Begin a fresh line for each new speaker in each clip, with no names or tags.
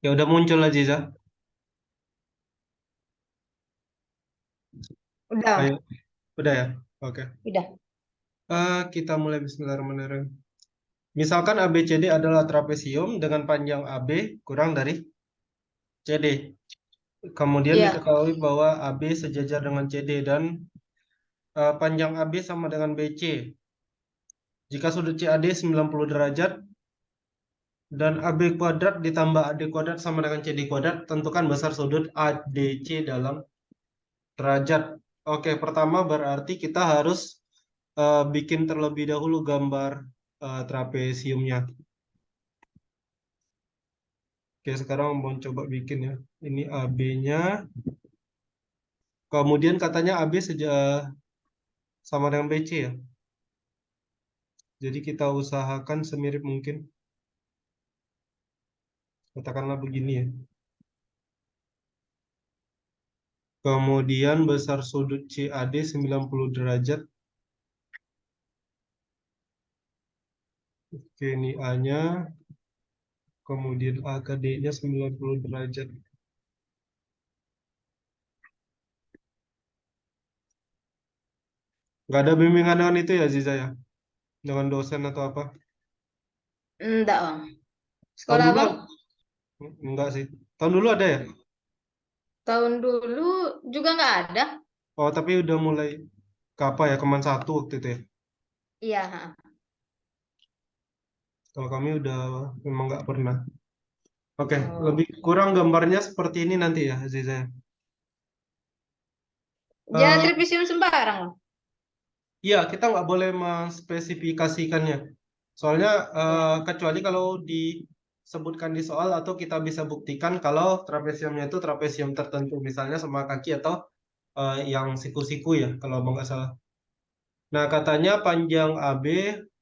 Ya udah muncul Aziza.
Udah,
Ayo, udah ya. Oke.
udah.
Kita mulai bismillahirrahmanirrahim. Misalkan ABCD adalah trapesium dengan panjang AB kurang dari CD. Kemudian
Iya.
diketahui bahwa AB sejajar dengan CD dan panjang AB sama dengan BC. Jika sudut CAD 90 derajat dan AB kuadrat ditambah AD kuadrat sama dengan CD kuadrat, tentukan besar sudut ADC dalam derajat. Oke, pertama berarti kita harus bikin terlebih dahulu gambar trapesiumnya. Oke, sekarang mau coba bikin ya. Ini AB-nya. Kemudian katanya AB sama dengan BC ya. Jadi kita usahakan semirip mungkin. Katakanlah begini ya. Kemudian besar sudut CAD 90 derajat. Oke, ini A-nya. Kemudian A ke D-nya 90 derajat. Nggak ada bimbingan dengan itu ya, Ziza ya? Dengan dosen atau apa?
Enggak, Bang.
Tahun
Sekolah
dulu?
Abang
Enggak sih. Tahun dulu ada ya?
tahun dulu juga nggak ada.
Oh, tapi udah mulai ke apa ya? Keman satu waktu itu ya?
Iya, ha.
Kalau kami udah memang nggak pernah. Oke,
Oh.
lebih kurang gambarnya seperti ini nanti ya, Ziza.
Ya,
Eh,
trapesium sembarang, Bang.
iya, kita nggak boleh menspesifikasikannya. Soalnya
Ya.
kecuali kalau disebutkan di soal atau kita bisa buktikan kalau trapesiumnya itu trapesium tertentu, misalnya sama kaki atau yang siku-siku ya, kalau abang nggak salah. Nah, katanya panjang AB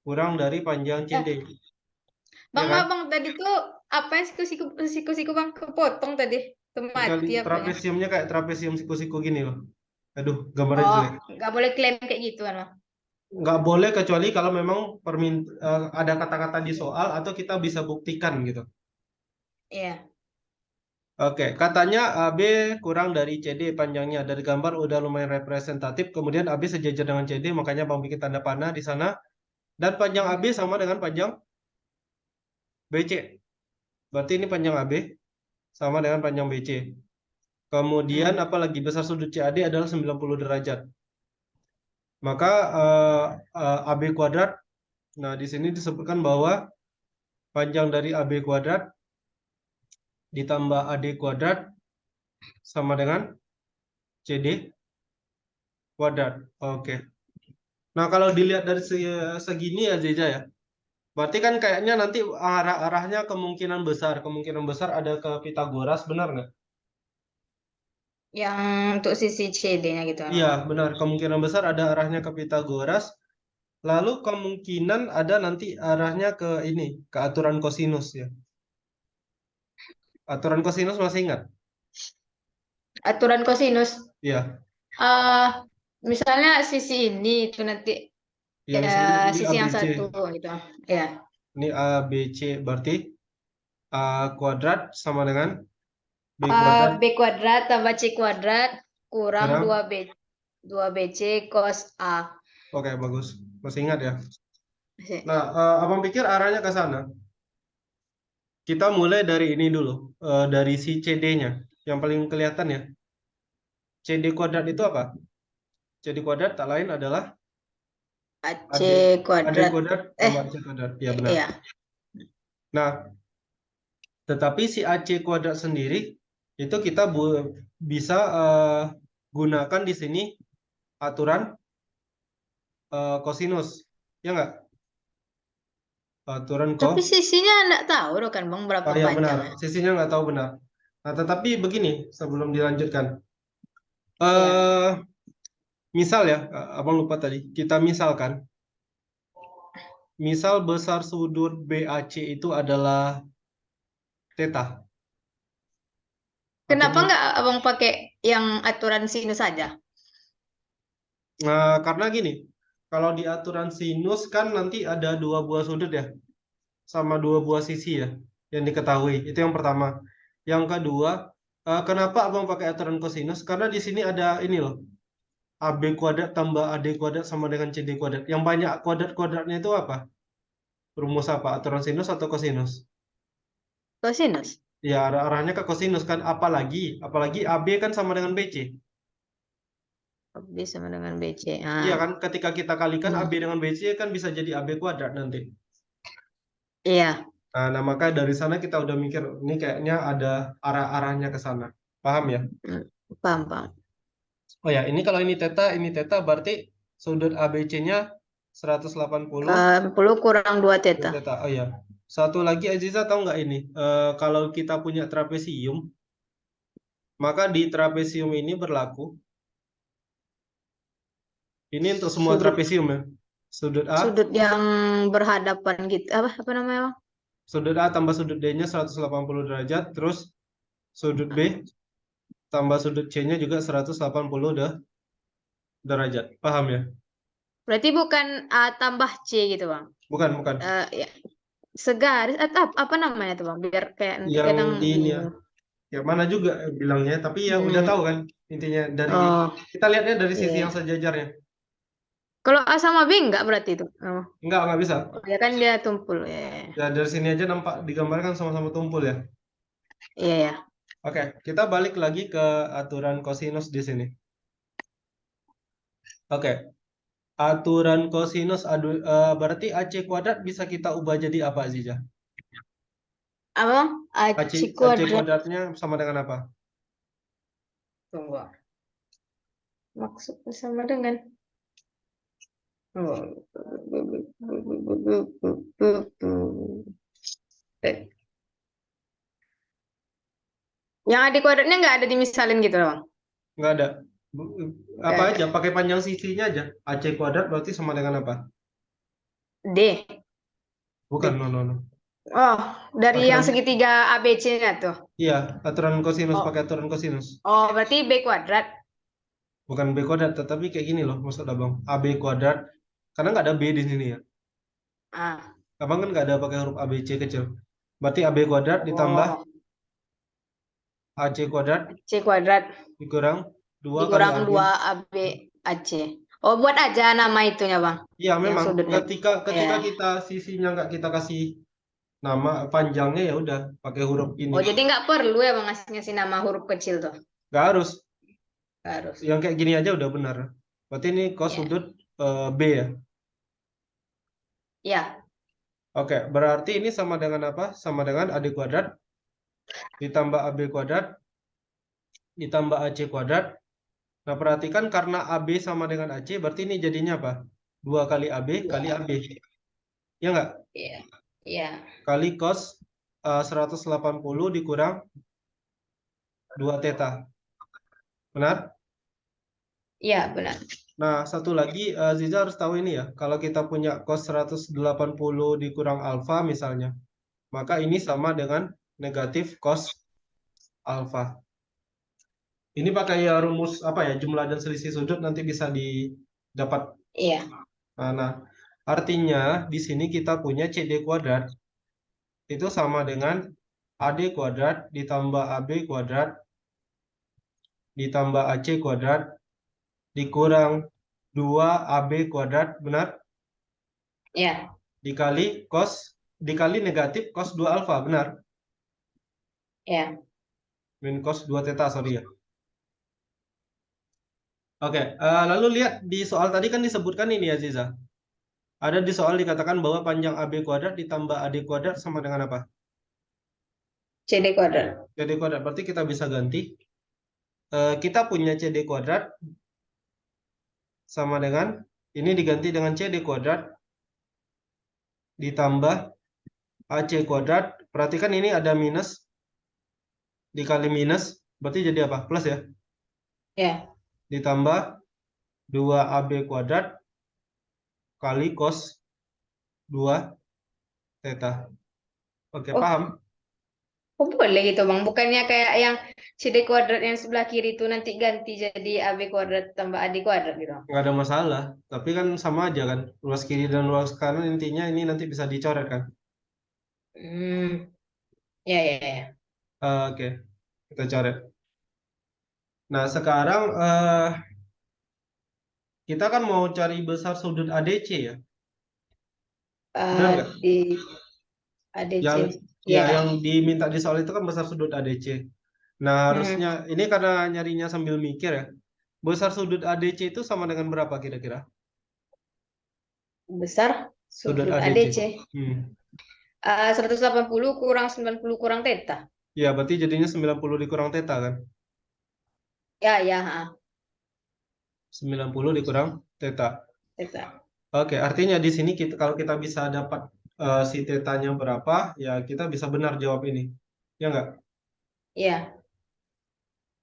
kurang dari panjang CD,
Eh,
ya
Bang,
kan?
maaf Bang, tadi tuh apa yang siku-siku Bang kepotong tadi?
Kecuali
Mati apanya?
trapesiumnya kayak trapesium siku-siku gini loh. Aduh, gambarnya
Oh,
jelek.
nggak boleh klaim kayak gitu kan, Bang?
Nggak boleh kecuali kalau memang ada kata-kata di soal atau kita bisa buktikan gitu.
Iya.
Oke, katanya AB kurang dari CD panjangnya. Dari gambar udah lumayan representatif. Kemudian AB sejajar dengan CD, makanya Bang bikin tanda panah di sana. Dan panjang AB
Hmm.
sama dengan panjang BC. Berarti ini panjang AB sama dengan panjang BC. Kemudian
Hmm.
apalagi besar sudut CAD adalah 90 derajat. Maka AB kuadrat, nah di sini disebutkan bahwa panjang dari AB kuadrat ditambah AD kuadrat sama dengan CD kuadrat. Oke. Nah, kalau dilihat dari segini ya Zeja ya. Berarti kan kayaknya nanti arah-arahnya kemungkinan besar ada ke Pitagoras, benar nggak?
Yang untuk sisi CD-nya gitu kan,
Iya,
Bang?
benar. Kemungkinan besar ada arahnya ke Pitagoras. Lalu kemungkinan ada nanti arahnya ke ini, ke aturan kosinus ya. Aturan kosinus masih ingat?
Aturan kosinus.
Iya,
eh Misalnya sisi ini itu nanti
ya
ya
misalnya ini
sisi yang
ABC.
satu gitu. Ya.
Ini ABC berarti A kuadrat sama dengan B kuadrat
B kuadrat tambah C kuadrat kurang
kurang.
2BC cos A.
Oke, bagus. Masih ingat ya? Nah, abang pikir arahnya ke sana. Kita mulai dari ini dulu, dari si CD-nya. Yang paling kelihatan ya. CD kuadrat itu apa? CD kuadrat tak lain adalah
AC
AD, AD
kuadrat.
kuadrat
Eh,
tambah AC kuadrat. Ya benar.
iya.
Nah, tetapi si AC kuadrat sendiri itu kita bisa gunakan di sini aturan kosinus. Ya nggak? Aturan
Tapi sisinya enggak tahu loh kan Bang berapa
oh ya benar.
panjangnya.
Sisinya nggak tahu benar. Nah, tetapi begini sebelum dilanjutkan.
Iya.
eh Misal ya, abang lupa tadi. Kita misalkan, misal besar sudut BAC itu adalah theta.
Kenapa
Aturan,
nggak Abang pakai yang aturan sinus saja?
karena gini, kalau di aturan sinus kan nanti ada dua buah sudut ya, sama dua buah sisi ya, yang diketahui. Itu yang pertama. Yang kedua, kenapa abang pakai aturan kosinus? Karena di sini ada ini loh, AB kuadrat tambah AD kuadrat sama dengan CD kuadrat. Yang banyak kuadrat-kuadratnya itu apa? Rumus apa? Aturan sinus atau kosinus?
Kosinus.
Ya, arahnya ke kosinus kan. Apalagi AB kan sama dengan BC.
B sama dengan BC.
Iya
Ah.
kan, ketika kita kalikan
Hmm.
AB dengan BC kan bisa jadi AB kuadrat nanti.
Iya.
Nah, maka dari sana kita udah mikir, ini kayaknya ada arah-arahnya ke sana. Paham ya?
Hmm. Paham, paham.
Oh ya, ini theta berarti sudut ABC-nya 180
40 kurang 2
dua
theta.
theta. Oh ya. Satu lagi Aziza tahu nggak ini? Kalau kita punya trapesium, maka di trapesium ini berlaku. Ini untuk semua
Sudut
trapesium ya. Sudut A,
sudut yang berhadapan gitu. Apa namanya, Bang?
sudut A tambah sudut D-nya 180 derajat, terus sudut B tambah sudut C-nya juga 180 derajat. Paham ya?
Berarti bukan A tambah C gitu, Bang.
Bukan.
Ya, segaris atau apa namanya tuh, Bang? Biar kayak nanti
Yang
kadang
di ini ya.
bingung.
Ya mana juga bilangnya, tapi ya udah
Hmm.
tahu kan intinya dari
Oh,
kita lihatnya dari sisi
iya.
yang sejajarnya.
Kalau A sama B enggak berarti itu. Oh,
Enggak bisa.
oh, ya kan dia tumpul ya.
Ya dari sini aja nampak digambarkan sama-sama tumpul ya.
Iya, ya.
Oke, kita balik lagi ke aturan kosinus di sini. Oke, aturan kosinus berarti AC kuadrat bisa kita ubah jadi apa Ziza?
Apa?
AC,
AC
AC
kuadrat.
kuadratnya sama dengan apa?
Tunggu. Maksudnya sama dengan yang adik kuadratnya nggak ada dimisalin gitu loh, Bang.
Enggak ada.
Nggak
Apa
ada.
aja, pakai panjang sisinya aja. AC kuadrat berarti sama dengan apa?
D.
Bukan,
D.
no.
Oh, dari yang
Aturan,
segitiga ABC-nya tuh.
iya, aturan kosinus,
Oh,
pakai aturan kosinus.
oh berarti B kuadrat.
Bukan B kuadrat, tetapi kayak gini loh, maksud abang. AB kuadrat, karena nggak ada B di sini ya.
Ah,
Abang kan nggak ada pakai huruf ABC kecil. Berarti AB kuadrat ditambah
oh,
AC kuadrat
C kuadrat
dikurang 2 kali
dikurang
AB.
2 AB AC. Oh, buat aja nama itunya, Bang.
Iya,
Yang
memang
sudutnya.
ketika
Ya.
kita sisinya nggak kita kasih nama panjangnya ya udah pakai huruf ini.
Oh, jadi nggak perlu ya, Bang, ngasih nama huruf kecil tuh.
Nggak harus.
Nggak harus.
Yang kayak gini aja udah benar. Berarti ini cos
Ya.
sudut B ya.
Ya.
Oke, berarti ini sama dengan apa? Sama dengan AD kuadrat ditambah AB kuadrat ditambah AC kuadrat. Nah, perhatikan karena AB sama dengan AC, berarti ini jadinya apa? 2 kali AB kali
Dua.
AB. Ya nggak?
Iya. Iya.
Kali cos 180 dikurang 2 theta. Benar?
Iya, benar.
Nah, satu lagi Ziza harus tahu ini ya. Kalau kita punya cos 180 dikurang alfa misalnya, maka ini sama dengan negatif cos alfa. Ini pakai ya rumus apa ya? Jumlah dan selisih sudut nanti bisa didapat.
Iya.
Nah, artinya di sini kita punya CD kuadrat itu sama dengan AD kuadrat ditambah AB kuadrat ditambah AC kuadrat dikurang 2 AB kuadrat, benar?
Iya.
Dikali negatif cos 2 alfa, benar?
Iya.
Min cos 2 theta, sorry ya. Oke, lalu lihat di soal tadi kan disebutkan ini ya Ziza. Ada di soal dikatakan bahwa panjang AB kuadrat ditambah AD kuadrat sama dengan apa?
CD kuadrat.
CD kuadrat, berarti kita bisa ganti. Kita punya CD kuadrat sama dengan, ini diganti dengan CD kuadrat ditambah AC kuadrat. Perhatikan ini ada minus, dikali minus, berarti jadi apa? Plus ya.
Ya.
Ditambah 2AB kuadrat kali cos 2 theta. Oke,
Oh,
paham?
oh, boleh gitu, Bang. Bukannya kayak yang CD kuadrat yang sebelah kiri itu nanti ganti jadi AB kuadrat tambah AD kuadrat gitu.
Nggak ada masalah. Tapi kan sama aja kan. Luas kiri dan luas kanan intinya ini nanti bisa dicoret kan.
Hmm. Ya, ya, ya.
Oke, kita coret. Nah, sekarang kita kan mau cari besar sudut ADC ya, benar nggak?
Di ADC.
Yang ya
Ya.
yang diminta di soal itu kan besar sudut ADC. Nah,
Hmm.
harusnya ini karena nyarinya sambil mikir ya. Besar sudut ADC itu sama dengan berapa kira-kira?
Besar
Sudut
sudut
ADC.
ADC.
Hmm.
180 kurang 90 kurang theta.
Ya, berarti jadinya 90 dikurang theta kan?
Ya, ya, ha,
90 dikurang theta.
theta.
Oke, artinya di sini kalau kita bisa dapat si tetanya berapa, ya kita bisa benar jawab ini. Ya nggak?
Ya.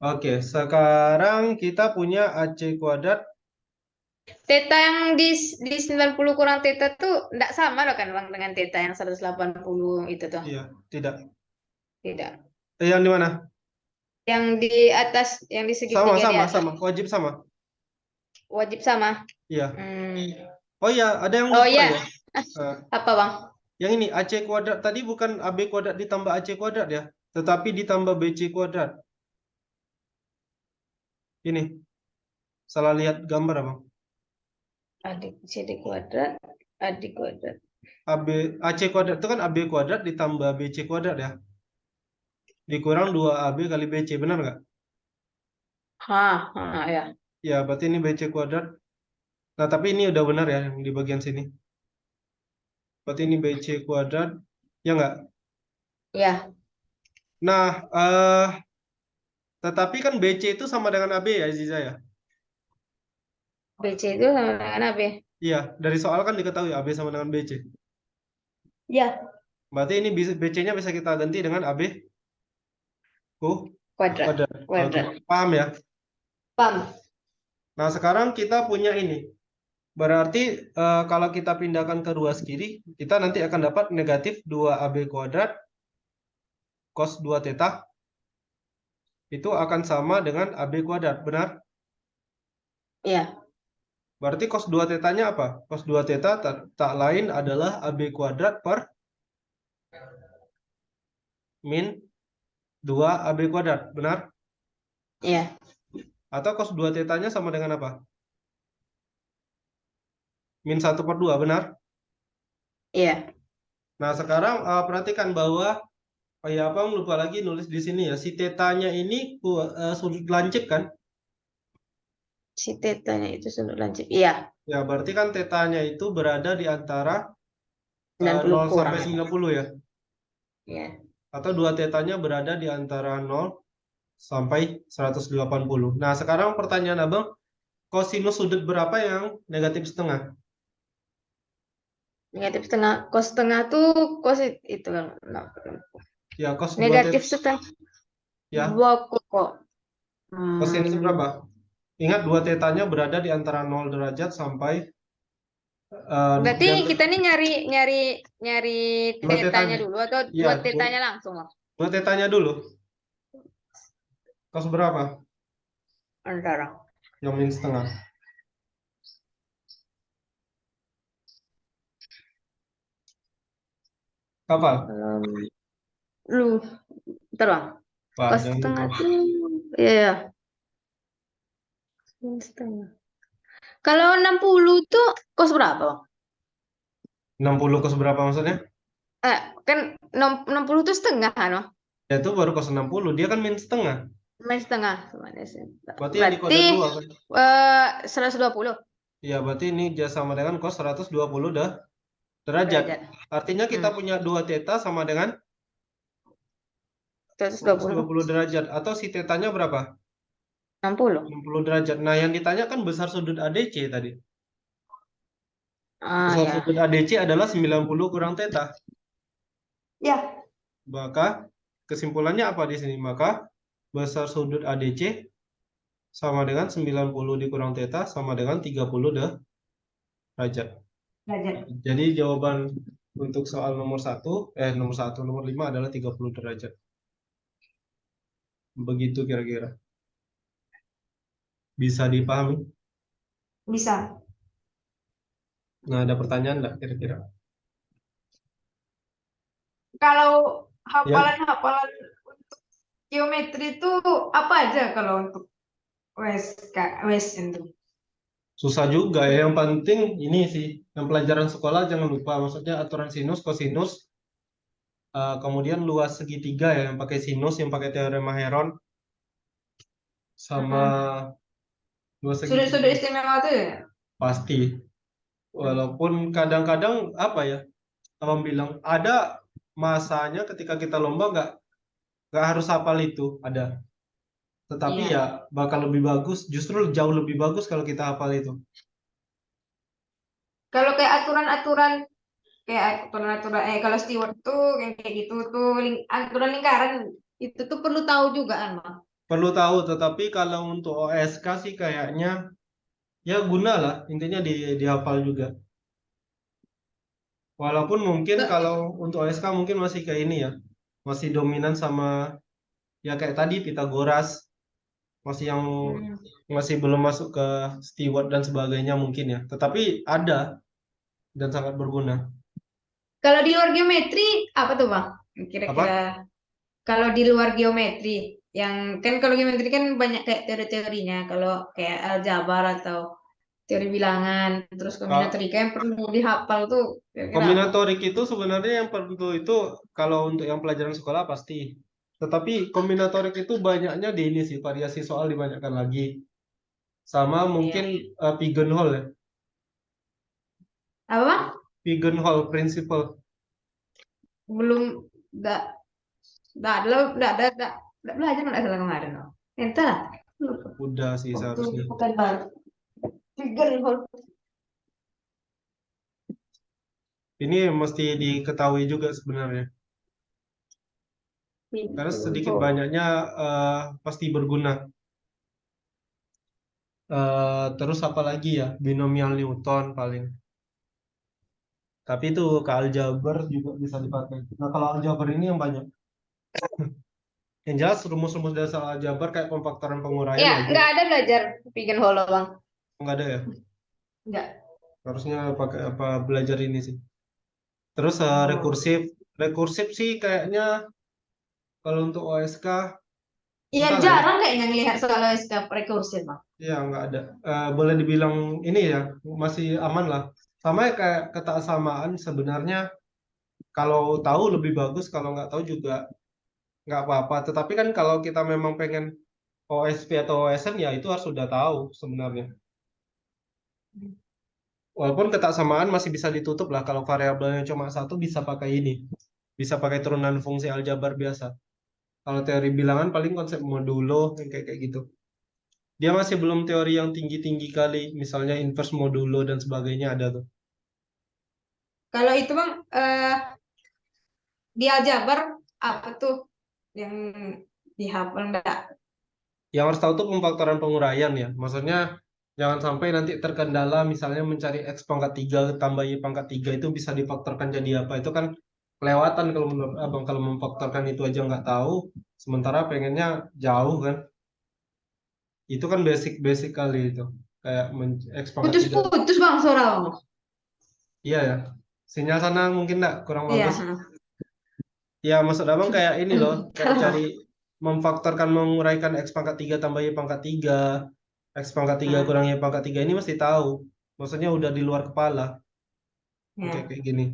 Oke, sekarang kita punya AC kuadrat.
Theta yang di 90 kurang theta tuh enggak sama loh kan Bang dengan theta yang 180 itu tuh.
Iya, tidak.
Tidak.
Yang di mana?
Yang di atas, yang di
Sama,
segitiga di
sama,
atas.
sama. Wajib sama.
Wajib sama.
Iya.
Hmm.
Oh iya, ada yang
Oh
lupa
ya,
ya. Eh,
apa Bang?
yang ini AC kuadrat tadi bukan AB kuadrat ditambah AC kuadrat ya, tetapi ditambah BC kuadrat. Ini salah lihat gambar abang.
Adik CD kuadrat, adik kuadrat.
AB AC kuadrat itu kan AB kuadrat ditambah BC kuadrat ya. Dikurang 2AB kali BC, benar nggak?
Ya.
Ya, berarti ini BC kuadrat. Nah, tapi ini udah benar ya yang di bagian sini. Berarti ini BC kuadrat. Ya nggak?
Ya,
Nah, tetapi kan BC itu sama dengan AB ya, Ziza ya?
BC itu sama dengan AB.
Iya, dari soal kan diketahui AB sama dengan BC.
Ya,
Berarti ini BC-nya bisa kita ganti dengan AB
kuadrat.
kuadrat. Oke,
Kuadrat.
paham ya?
Paham?
Nah, sekarang kita punya ini. Berarti kalau kita pindahkan ke ruas kiri, kita nanti akan dapat negatif 2AB kuadrat cos 2 theta itu akan sama dengan AB kuadrat, benar?
Ya.
Berarti cos 2 tetanya apa? Cos 2 theta tak lain adalah AB kuadrat per min 2 AB kuadrat, benar?
Ya.
Atau cos 2 tetanya sama dengan apa? Min 1/2, benar?
Ya.
Nah, sekarang perhatikan bahwa, oh ya apa lupa lagi nulis di sini ya, si tetanya ini sudut lancip kan?
Si tetanya itu sudut lancip. Iya.
Ya, berarti kan tetanya itu berada di antara
90
0
kurang.
sampai 90 ya.
Ya.
Atau 2 tetanya berada di antara 0 sampai 180. Nah, sekarang pertanyaan Abang, kosinus sudut berapa yang negatif setengah?
Negatif setengah. Kos setengah tuh kos itu kan.
Ya, cos 2
Negatif
theta.
setengah.
Ya,
Dua kok.
kosinus
Hmm.
berapa? Ingat 2 tetanya berada di antara 0 derajat sampai
Berarti
dan
kita nih nyari nyari nyari
2
tetanya
tetanya.
dulu atau
Iya,
dua tetanya langsung Bang?
2 tetanya dulu. Kos berapa?
Antara.
Yang min setengah. Kapal.
Lu, bentar Bang.
Wah,
Kos
jangan lupa.
setengah tuh, iya, ya. Setengah. Kalau 60 tuh kos berapa Bang?
60 kos berapa maksudnya?
Kan 60 tuh setengah kan Bang?
Ya itu baru kos 60, dia kan min setengah.
Main setengah.
Berarti yang di
Berarti
kuadrat 2 kan?
120
Ya, berarti ini dia sama dengan cos 120 derajat.
derajat.
Artinya kita
Hmm.
punya 2 theta sama dengan
120.
120 derajat. Atau si tetanya berapa?
60.
60 derajat. Nah, yang ditanya kan besar sudut ADC tadi. Besar
Ya.
sudut ADC adalah 90 kurang theta.
Ya.
Maka kesimpulannya apa di sini? Maka besar sudut ADC sama dengan 90 dikurang theta sama dengan 30 derajat.
Derajat.
Jadi jawaban untuk soal nomor 5 adalah 30 derajat. Begitu kira-kira. Bisa dipahami?
Bisa.
Nah, ada pertanyaan nggak kira-kira?
Kalau
Ya,
hafalan-hafalan geometri itu apa aja kalau untuk WS itu?
Susah juga ya. Yang penting ini sih, yang pelajaran sekolah jangan lupa. Maksudnya aturan sinus, kosinus, kemudian luas segitiga ya, yang pakai sinus, yang pakai teorema Heron, sama
Mm-mm.
luas
Sudut-sudut
segitiga
istimewa itu ya?
pasti. Walaupun kadang-kadang apa ya, abang bilang ada masanya ketika kita lomba nggak harus hafal itu ada. Tetapi
Iya.
ya bakal lebih bagus, justru jauh lebih bagus kalau kita hafal itu.
Kalau kayak aturan-aturan kalau steward tuh yang kayak gitu tuh aturan lingkaran itu tuh perlu tahu juga kan, Bang?
Perlu tahu, tetapi kalau untuk OSK sih kayaknya ya guna lah, intinya dihafal juga. Walaupun mungkin
Ke-
kalau untuk OSK mungkin masih kayak ini ya, masih dominan sama ya kayak tadi Pitagoras, masih yang
Hmm.
masih belum masuk ke steward dan sebagainya mungkin ya. Tetapi ada dan sangat berguna.
Kalau di luar geometri apa tuh, Bang? Kira-kira
Apa?
kalau di luar geometri yang kan kalau geometri kan banyak kayak teori-teorinya. Kalau kayak aljabar atau teori bilangan, terus
Ka-
kombinatorika yang perlu dihafal tuh kira-kira apa?
Kombinatorik itu sebenarnya yang perlu itu kalau untuk yang pelajaran sekolah pasti. Tetapi kombinatorik itu banyaknya di ini sih, variasi soal dibanyakkan lagi. Sama
Iya.
mungkin pigeonhole ya.
Apa, Bang?
Pigeonhole principle.
Belum enggak enggak belajar enggak salah kemarin, Bang. Entah. Lupa.
Udah sih
Waktu
seharusnya.
bukan baru. Tiga
Ini mesti diketahui juga sebenarnya. Karena sedikit banyaknya pasti berguna. Terus apa lagi ya? Binomial Newton paling. Tapi itu ke aljabar juga bisa dipakai. Nah kalau aljabar ini yang banyak. Yang jelas rumus-rumus dasar aljabar kayak pemfaktoran penguraian
Ya,
wajib.
nggak ada belajar bikin holo, Bang.
Nggak ada ya?
Nggak.
Harusnya pakai apa belajar ini sih. Terus
Oh.
rekursif. Rekursif sih kayaknya kalau untuk OSK
Iya,
entah lah ya.
jarang kayaknya ngelihat soal SK rekursi, Bang.
Ya, nggak ada. Boleh dibilang ini ya, masih aman lah. Sama ya kayak kesetaraan sebenarnya kalau tahu lebih bagus, kalau nggak tahu juga nggak apa-apa. Tetapi kan kalau kita memang pengen OSP atau OSN ya itu harus sudah tahu sebenarnya. Walaupun kesetaraan masih bisa ditutup lah kalau variabelnya cuma satu bisa pakai ini. Bisa pakai turunan fungsi aljabar biasa. Kalau teori bilangan paling konsep modulo yang kayak gitu. Dia masih belum teori yang tinggi-tinggi kali, misalnya inverse modulo dan sebagainya ada tuh.
Kalau itu, Bang, di aljabar apa tuh yang dihafal enggak?
Yang harus tahu tuh pemfaktoran penguraian ya. Maksudnya jangan sampai nanti terkendala misalnya mencari X pangkat 3 tambah Y pangkat 3 itu bisa difaktorkan jadi apa. Itu kan kelewatan kalau menurut Abang kalau memfaktorkan itu aja nggak tahu. Sementara pengennya jauh kan. Itu kan basic-basic kali itu. Kayak X pangkat 3.
Putus-putus, Bang, suara, Bang.
Iya ya. Sinyal sana mungkin nggak kurang
Iya.
bagus. Ya maksud Abang kayak ini loh. Kayak cari
Kalau
memfaktorkan menguraikan X pangkat 3 tambah Y pangkat 3. X pangkat 3 kurang Y pangkat 3 ini mesti tahu. Maksudnya udah di luar kepala. Kayak
ya,
kayak gini.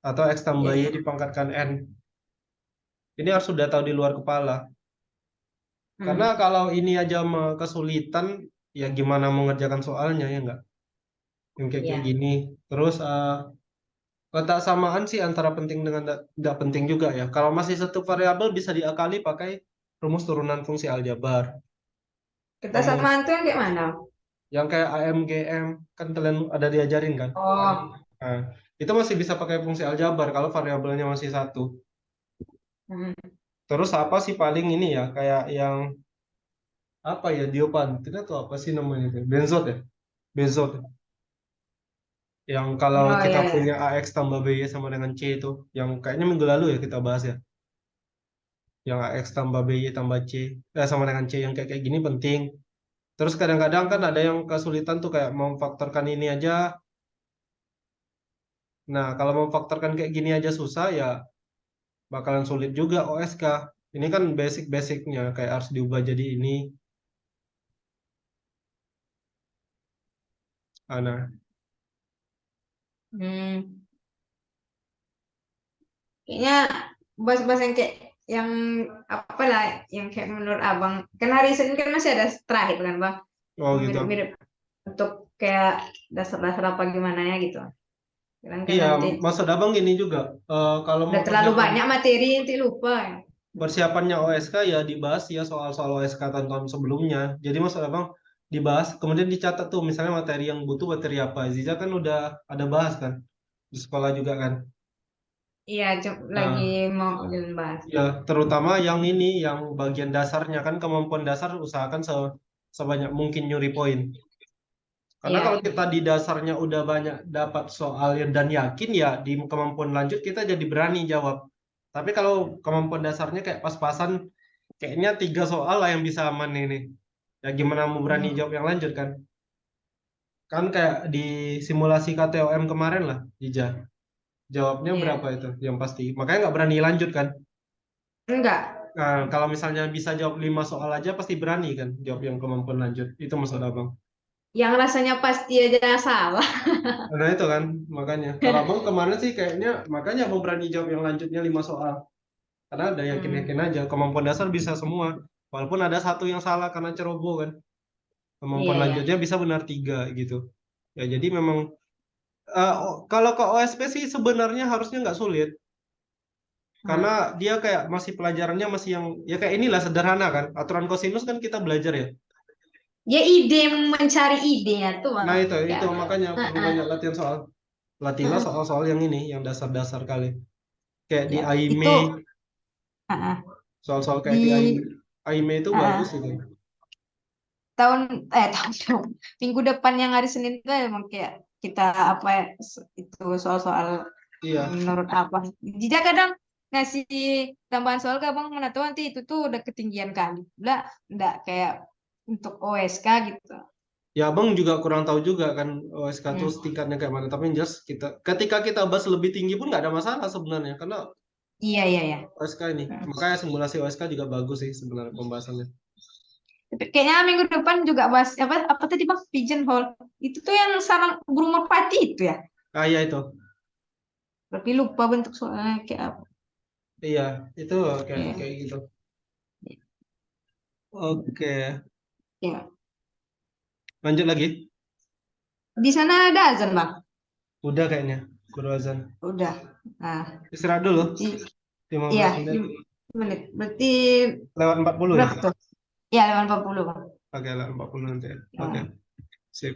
Atau X tambah
ya,
Y
ya.
dipangkatkan N. Ini harus sudah tahu di luar kepala. Karena
Hmm.
kalau ini aja kesulitan, ya gimana mengerjakan soalnya ya enggak? Yang kayak
Ya.
gini. Terus kesamaan sih antara penting dengan tidak penting juga ya. Kalau masih satu variabel bisa diakali pakai rumus turunan fungsi aljabar.
Kita
Kemudian
samaan tuh yang kayak mana?
yang kayak AMGM kan kalian ada diajarin kan?
Oh.
Nah, itu masih bisa pakai fungsi aljabar kalau variabelnya masih satu.
Hmm.
Terus apa sih paling ini ya kayak yang apa ya Diopantin atau apa sih namanya itu? Benzot ya? Benzot. Yang kalau
Oh,
kita
ya, ya.
punya AX tambah BY sama dengan C itu, yang kayaknya minggu lalu ya kita bahas ya. Yang AX tambah BY tambah C, sama dengan C yang kayak gini penting. Terus kadang-kadang kan ada yang kesulitan tuh kayak memfaktorkan ini aja. Nah, kalau memfaktorkan kayak gini aja susah ya bakalan sulit juga OSK. Ini kan basic-basicnya kayak harus diubah jadi ini. Nah,
Hmm. Kayaknya bahas-bahas yang kayak yang apa lah yang kayak menurut abang kan hari Senin kan masih ada terakhir kan bang
oh
yang
gitu.
mirip-mirip untuk kayak dasar-dasar apa gimana ya gitu kan
Iya,
nanti
maksud abang gini juga. Kalau
udah
mau
terlalu banyak materi nanti lupa ya.
persiapannya OSK ya dibahas ya soal-soal OSK tahun-tahun sebelumnya. Jadi maksud abang dibahas, kemudian dicatat tuh misalnya materi yang butuh materi apa. Ziza kan udah ada bahas kan di sekolah juga kan.
Iya lagi
Nah,
mau bahas.
ya terutama yang ini, yang bagian dasarnya kan kemampuan dasar usahakan sebanyak mungkin nyuri poin. Karena kalau
Iya.
kita di dasarnya udah banyak dapat soal dan yakin ya di kemampuan lanjut kita jadi berani jawab. Tapi kalau kemampuan dasarnya kayak pas-pasan, kayaknya 3 soal lah yang bisa aman ini. Ya gimana mau berani
Hmm.
jawab yang lanjut kan? Kan kayak di simulasi KTOM kemarin lah, Ija. Jawabnya berapa
Iya.
itu yang pasti. Makanya nggak berani lanjut kan?
Enggak.
Nah, kalau misalnya bisa jawab 5 soal aja pasti berani kan jawab yang kemampuan lanjut. Itu maksud abang.
Yang rasanya pasti aja salah.
Nah itu kan makanya. Kalau abang kemarin sih kayaknya makanya abang berani jawab yang lanjutnya 5 soal. Karena ada
Hmm.
yakin-yakin aja kemampuan dasar bisa semua. Walaupun ada satu yang salah karena ceroboh kan. Kemampuan
Iya ya.
lanjutnya bisa benar 3 gitu. Ya jadi memang kalau ke OSP sih sebenarnya harusnya nggak sulit. Karena
Hmm.
dia kayak masih pelajarannya masih yang ya kayak inilah sederhana kan. Aturan kosinus kan kita belajar ya.
Ya ide mencari idenya tuh
Nah
bang.
itu
Kayak,
makanya perlu
Heeh.
banyak latihan soal. Latihlah
Heeh.
soal-soal yang ini, yang dasar-dasar kali. Kayak di
Ya itu
AIME,
heeh.
soal-soal kayak di
Di
AIME, AIME itu bagus
heeh.
itu.
tahun tahun minggu depan yang hari Senin itu emang kayak kita apa ya, itu soal-soal
Iya,
menurut abang. Jika kadang ngasih tambahan soal ke abang mana tahu nanti itu tuh udah ketinggian kali. Udah enggak kayak untuk OSK gitu.
ya abang juga kurang tahu juga kan OSK itu
Hmm.
tingkatnya kayak mana. Tapi yang jelas kita, ketika kita bahas lebih tinggi pun nggak ada masalah sebenarnya. Karena
Iya iya ya.
OSK ini, makanya simulasi OSK juga bagus sih sebenarnya pembahasannya.
Kayaknya minggu depan juga bahas apa tadi bang pigeonhole itu tuh yang sarang burung merpati itu ya.
Ah iya itu,
Tapi lupa bentuk soalnya kayak apa.
iya itu kayak
Ya.
kayak gitu. Oke,
Ya.
lanjut lagi.
Di sana ada azan bang.
Udah kayaknya, guru azan.
Udah. Nah,
Istirahat dulu,
berarti
15
iya
menit.
5 menit. Berarti
Lewat 40 ya?
berapa tuh? Ya 80 bang.
Oke, lewat 40 nanti ya. Oke,
Ya.
sip.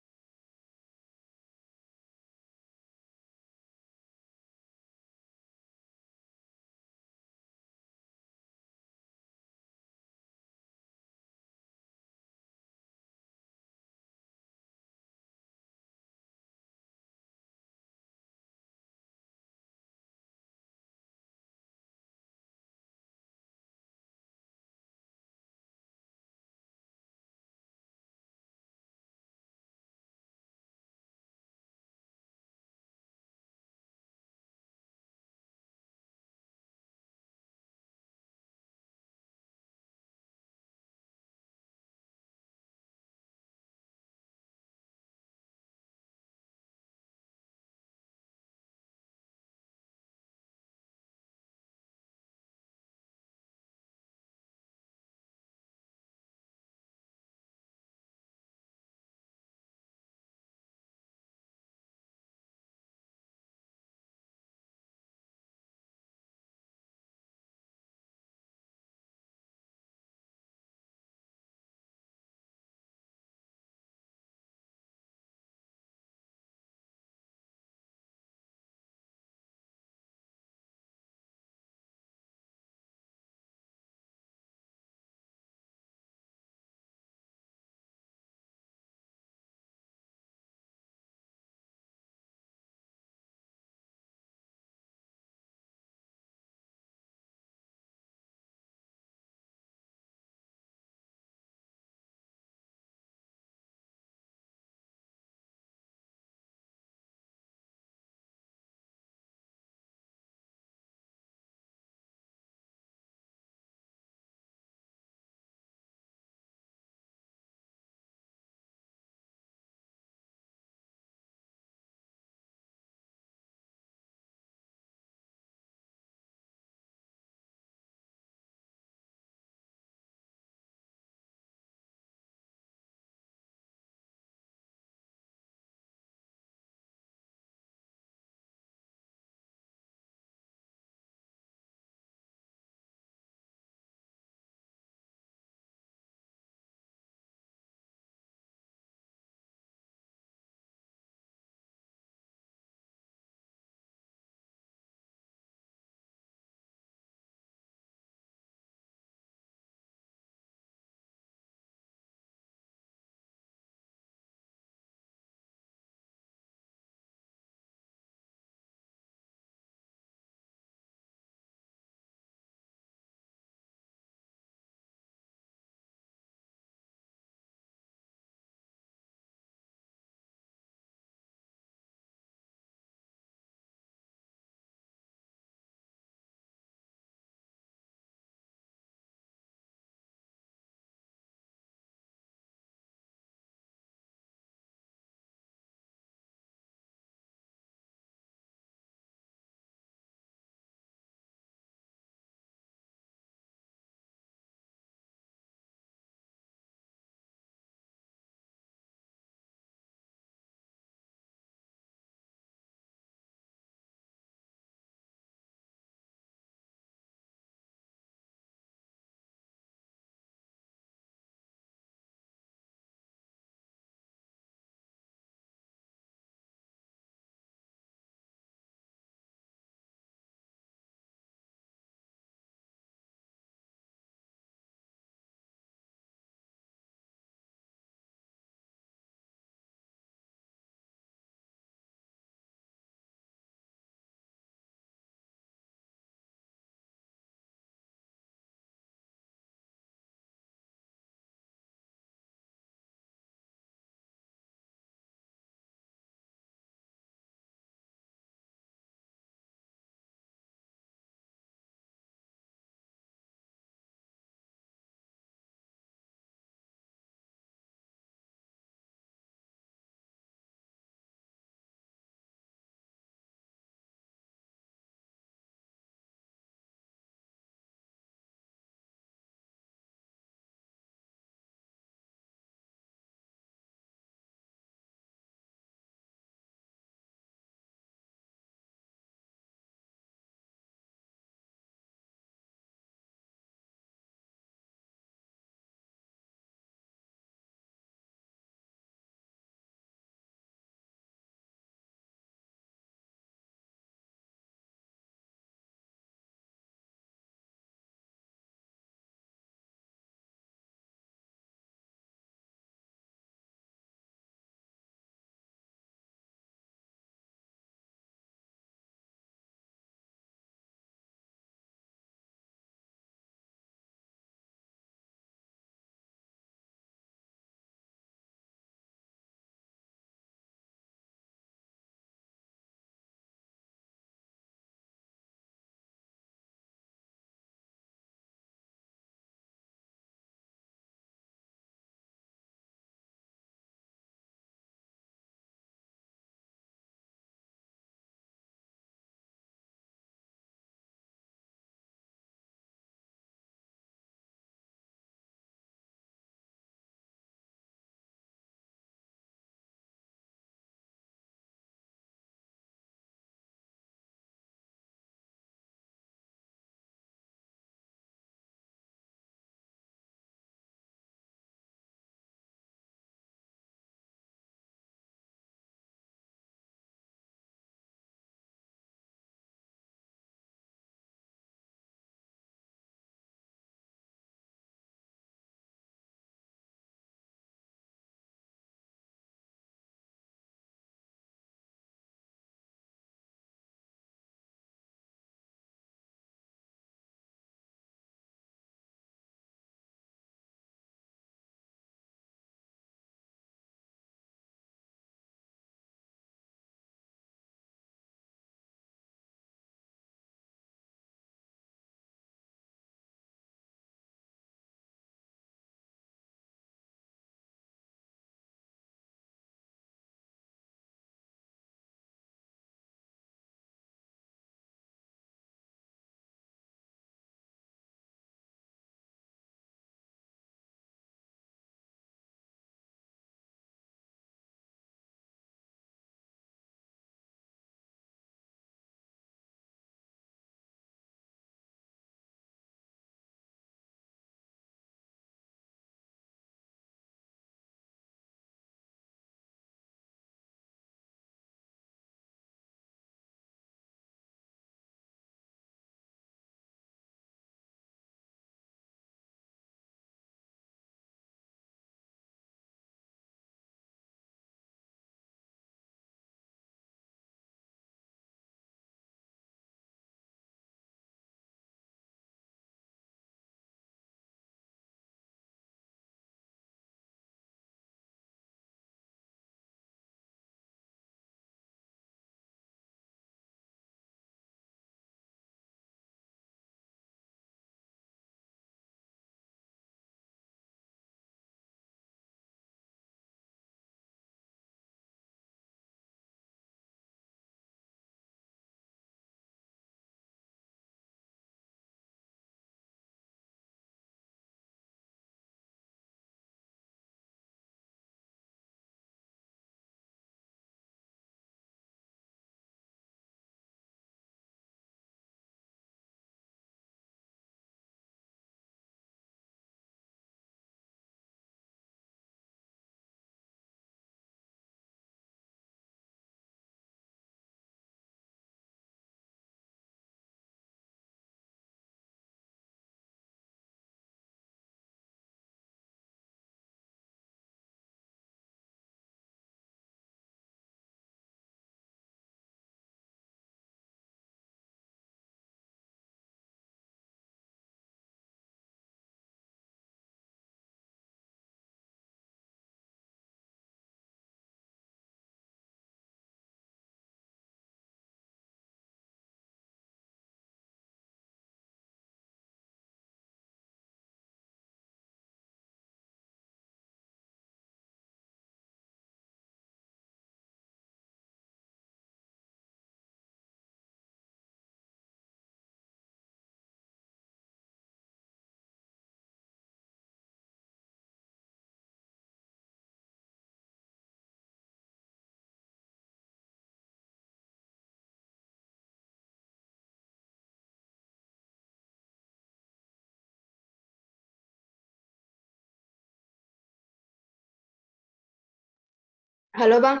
Halo Bang.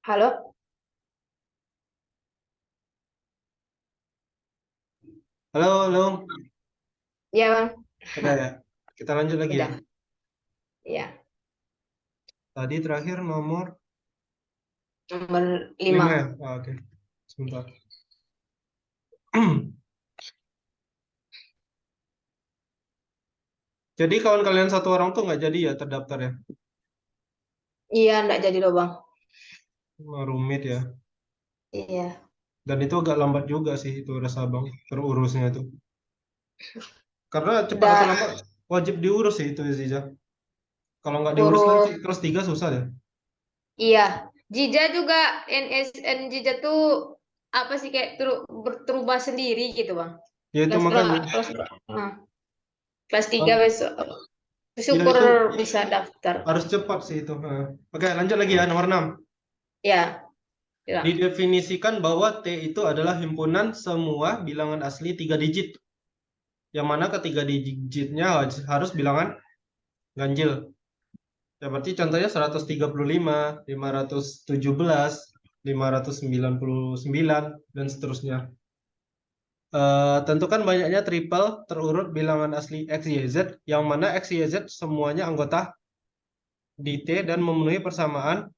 Halo.
Halo, halo.
Iya Bang.
Udah ya. Kita lanjut lagi ya.
Udah. Iya.
Tadi terakhir nomor
Nomor
5
5.
ya. Ah, oke. Sebentar. Jadi kawan kalian satu orang tuh nggak jadi ya terdaftar ya.
Iya, enggak jadi loh Bang.
Wah, rumit ya.
Iya.
Dan itu agak lambat juga sih itu rasa bang terurusnya itu. Karena cepat atau
Udah
lambat wajib diurus sih itu Ziza. Kalau nggak diurus nanti
urus.
kelas 3 susah ya.
Iya. Jija juga NSN Jija tuh apa sih kayak terubah sendiri gitu Bang.
Ya itu
Kelas
makanya.
kelas nah, kelas 3
Bang,
besok.
ya
Syukur
itu
bisa daftar.
harus cepat sih itu. Oke, lanjut lagi ya nomor 6.
Ya, bilang.
Didefinisikan bahwa T itu adalah himpunan semua bilangan asli 3 digit. Yang mana ketiga digitnya harus bilangan ganjil. Ya berarti contohnya 135, 517, 599, dan seterusnya. Tentukan banyaknya triple terurut bilangan asli X, Y, Z, yang mana X, Y, Z semuanya anggota di T dan memenuhi persamaan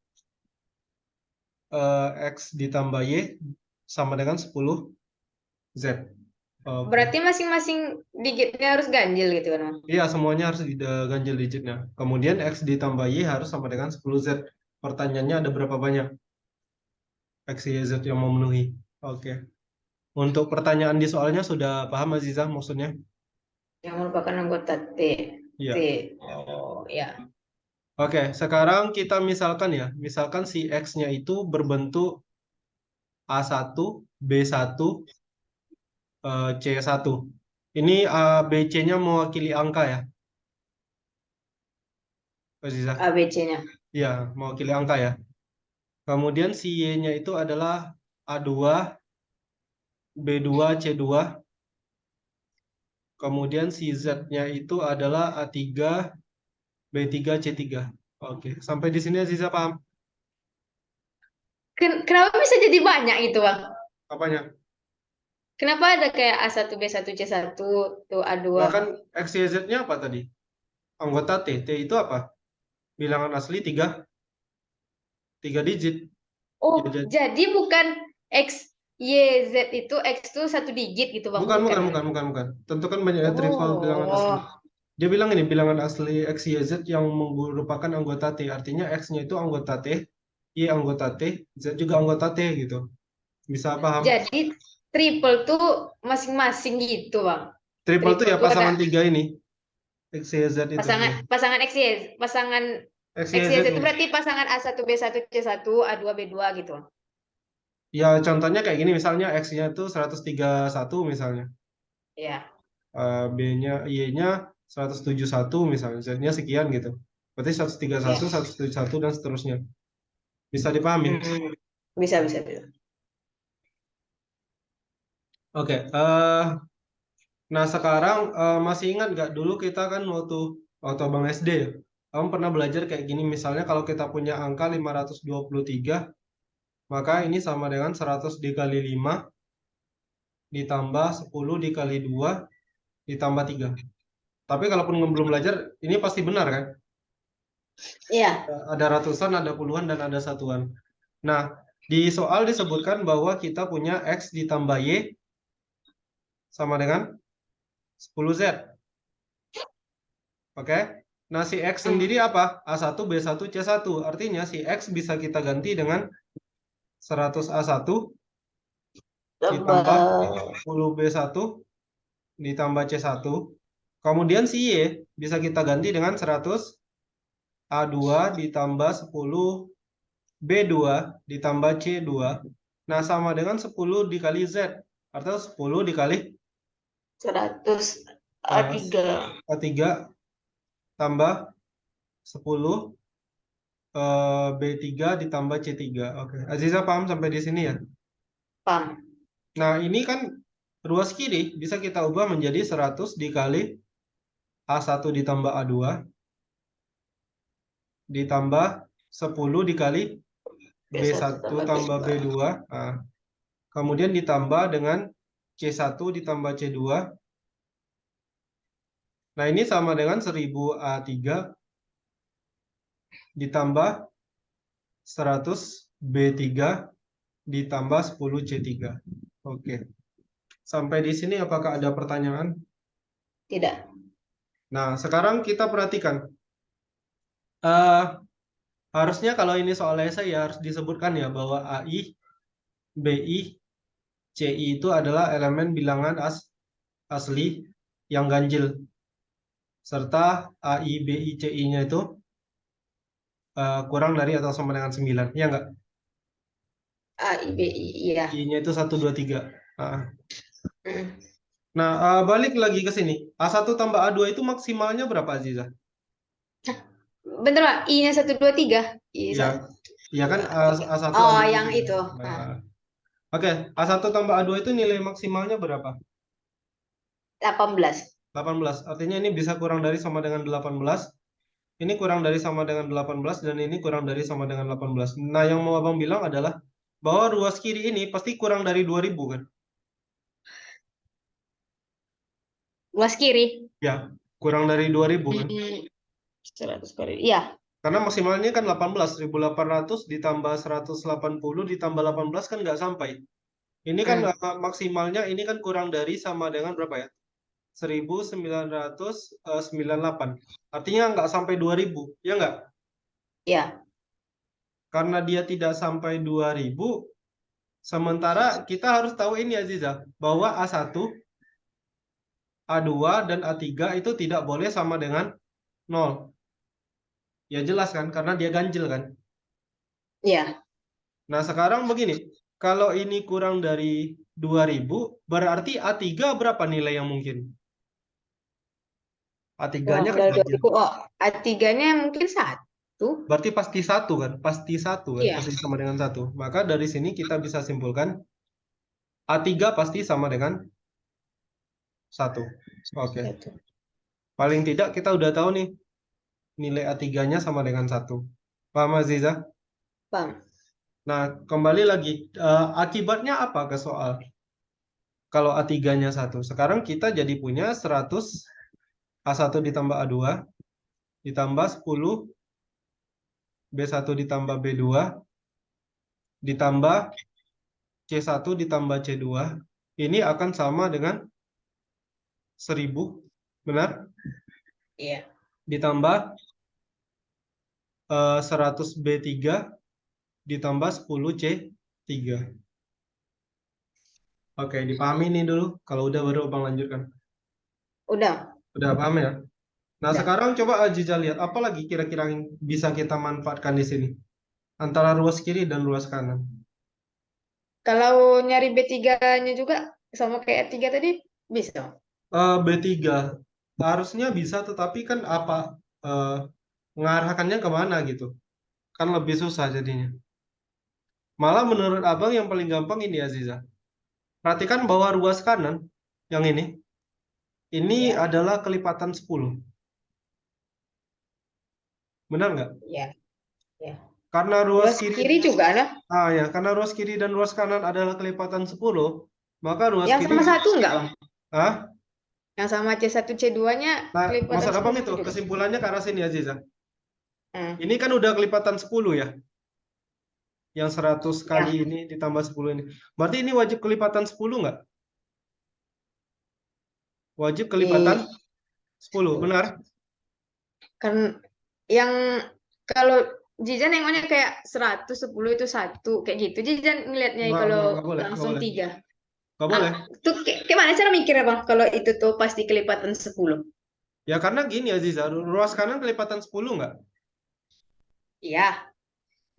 X ditambah Y sama dengan 10 Z. Oke.
Berarti masing-masing digitnya harus ganjil gitu kan Bang?
Iya, semuanya harus ganjil digitnya. Kemudian X ditambah Y harus sama dengan 10 Z. Pertanyaannya ada berapa banyak X, Y, Z yang memenuhi? Oke. Untuk pertanyaan di soalnya sudah paham Aziza maksudnya?
Yang merupakan anggota T. T.
Iya.
Oh, ya.
Oke, sekarang kita misalkan ya, misalkan si X-nya itu berbentuk A1, B1, C1. Ini A, B, C-nya mewakili angka ya, Aziza?
ABC-nya.
Iya, mewakili angka ya. Kemudian si Y-nya itu adalah A2, B2, C2. Kemudian si Z-nya itu adalah A3, B3, C3. Oke, sampai di sini Aziza paham?
Kenapa bisa jadi banyak gitu, Bang?
Apanya?
Kenapa ada kayak A1, B1, C1, tuh A2?
Nah kan X, Y, Z-nya apa tadi? Anggota T. T itu apa? Bilangan asli 3 digit.
Oh,
Ya,
jadi bukan X, Y, Z itu X tuh satu digit gitu, Bang.
bukan,
Bukan
bukan,
ya?
bukan, bukan, bukan. Tentukan banyaknya triple bilangan asli.
Oh,
Dia bilang ini bilangan asli X, Y, Z yang merupakan anggota T. Artinya X-nya itu anggota T, Y anggota T, Z juga anggota T gitu. Bisa paham?
jadi triple tuh masing-masing gitu, Bang.
Triple itu
Triple
ya
tuh ada
pasangan 3 ini. X, Y, Z itu.
pasangan
Ya.
pasangan X, Y, pasangan
X,
X,
Y,
Y,
Z
Z itu
nih.
berarti pasangan A1, B1, C1, A2, B2 gitu.
Ya contohnya kayak gini misalnya X-nya itu 131 misalnya.
Ya.
B-nya, Y-nya 171 misalnya. Z-nya sekian gitu. Berarti 131,
Ya.
171 dan seterusnya. Bisa dipahami?
Hmm. Bisa.
Oke, nah sekarang masih ingat nggak dulu kita kan waktu Abang SD ya, kamu pernah belajar kayak gini misalnya kalau kita punya angka 523, maka ini sama dengan 100 dikali 5 ditambah 10 dikali 2 ditambah 3. Tapi kalaupun belum belajar, ini pasti benar kan?
Iya.
Ada ratusan, ada puluhan, dan ada satuan. Nah, di soal disebutkan bahwa kita punya X ditambah Y sama dengan 10Z. Oke? Nah, si X
Hmm.
sendiri apa? A1, B1, C1. Artinya si X bisa kita ganti dengan 100 A1 ditambah
Tebal.
10 B1 ditambah C1. Kemudian si Y bisa kita ganti dengan 100 A2 ditambah 10 B2 ditambah C2. Nah, sama dengan 10 dikali Z. Atau 10 dikali
100
uh,
A3.
A3 tambah 10 B3 ditambah C3. Oke. Aziza paham sampai di sini ya?
Paham.
Nah, ini kan ruas kiri bisa kita ubah menjadi 100 dikali A1 ditambah A2 ditambah 10 dikali B1 tambah B2. Nah, kemudian ditambah dengan C1 ditambah C2. Nah, ini sama dengan 1000 A3 ditambah 100 B3 ditambah 10 C3. Oke. Sampai di sini apakah ada pertanyaan?
Tidak.
Nah, sekarang kita perhatikan. Eh, harusnya kalau ini soal esai ya harus disebutkan ya bahwa AI, BI, CI itu adalah elemen bilangan asli yang ganjil. Serta AI, BI, CI-nya itu kurang dari atau sama dengan 9. Ya enggak?
A, I, B, I, iya.
I-nya itu 1, 2, 3.
Mm.
Nah, balik lagi ke sini. A1 tambah A2 itu maksimalnya berapa, Aziza?
Bentar, Pak. I-nya 1, 2, 3.
Ya, ya kan A1,
Oh,
A2.
yang itu.
Nah, oke, A1 tambah A2 itu nilai maksimalnya berapa?
18.
18. Artinya ini bisa kurang dari sama dengan 18. Ini kurang dari sama dengan 18 dan ini kurang dari sama dengan 18. Nah, yang mau Abang bilang adalah bahwa ruas kiri ini pasti kurang dari 2000 kan?
Luas kiri.
Ya, kurang dari 2000 kan?
100 kali. Iya.
Karena maksimalnya kan 18, 1800 ditambah 180 ditambah 18 kan nggak sampai. Ini kan maksimalnya ini kan kurang dari sama dengan berapa ya? 1998. Artinya nggak sampai 2000, ya nggak?
Iya.
Karena dia tidak sampai 2000, sementara kita harus tahu ini Aziza, bahwa A1, A2, dan A3 itu tidak boleh sama dengan 0. Ya jelas kan, karena dia ganjil kan.
Iya.
Nah, sekarang begini, kalau ini kurang dari 2000, berarti A3 berapa nilai yang mungkin? A3-nya
Kurang
kan
dari
ganjil.
2000. Oh, A3-nya mungkin 1.
Berarti pasti 1 kan? Pasti 1 kan?
Iya.
Pasti sama dengan 1. Maka dari sini kita bisa simpulkan A3 pasti sama dengan 1. Oke.
Satu.
Paling tidak kita udah tahu nih nilai A3-nya sama dengan 1. Paham Aziza?
Paham.
Nah, kembali lagi. Akibatnya apa ke soal? Kalau A3-nya 1. Sekarang kita jadi punya 100 A1 ditambah A2 ditambah 10 B1 ditambah B2 ditambah C1 ditambah C2. Ini akan sama dengan 1000, benar?
Iya.
Ditambah 100 B3 ditambah 10 C3. Oke, dipahami ini dulu. Kalau udah baru Abang lanjutkan.
Udah.
Udah paham ya? Nah,
Udah.
sekarang coba Aziza lihat apa lagi kira-kira yang bisa kita manfaatkan di sini antara ruas kiri dan ruas kanan.
Kalau nyari B3-nya juga sama kayak A3 tadi, bisa.
B3 harusnya bisa, tetapi kan apa mengarahkannya kemana gitu? Kan lebih susah jadinya. Malah menurut Abang yang paling gampang ini Aziza. Perhatikan bahwa ruas kanan yang ini
Ya.
adalah kelipatan 10. Benar nggak?
Ya. Ya.
Karena ruas
Luas
kiri
kiri juga, nah.
ya, karena ruas kiri dan ruas kanan adalah kelipatan 10, maka ruas
Yang
kiri
sama satu enggak, Bang?
ah,
Yang sama C1, C2-nya
nah,
kelipatan
maksud Abang
10
itu
juga.
kesimpulannya ke arah sini Aziza.
Hmm.
Ini kan udah kelipatan 10 ya. Yang 100
Ya.
kali ini ditambah 10 ini. Berarti ini wajib kelipatan 10 nggak? Wajib kelipatan 10, benar?
Kan yang kalau Jijan nengoknya kayak 110 itu 1 kayak gitu. Jijan ngelihatnya kalau
Nggak boleh, nggak
langsung
boleh.
3.
Nggak boleh.
Tuh kayak mana cara mikirnya, Bang? Kalau itu tuh pasti kelipatan 10.
Ya karena gini Aziza, ruas kanan kelipatan 10 nggak?
Iya.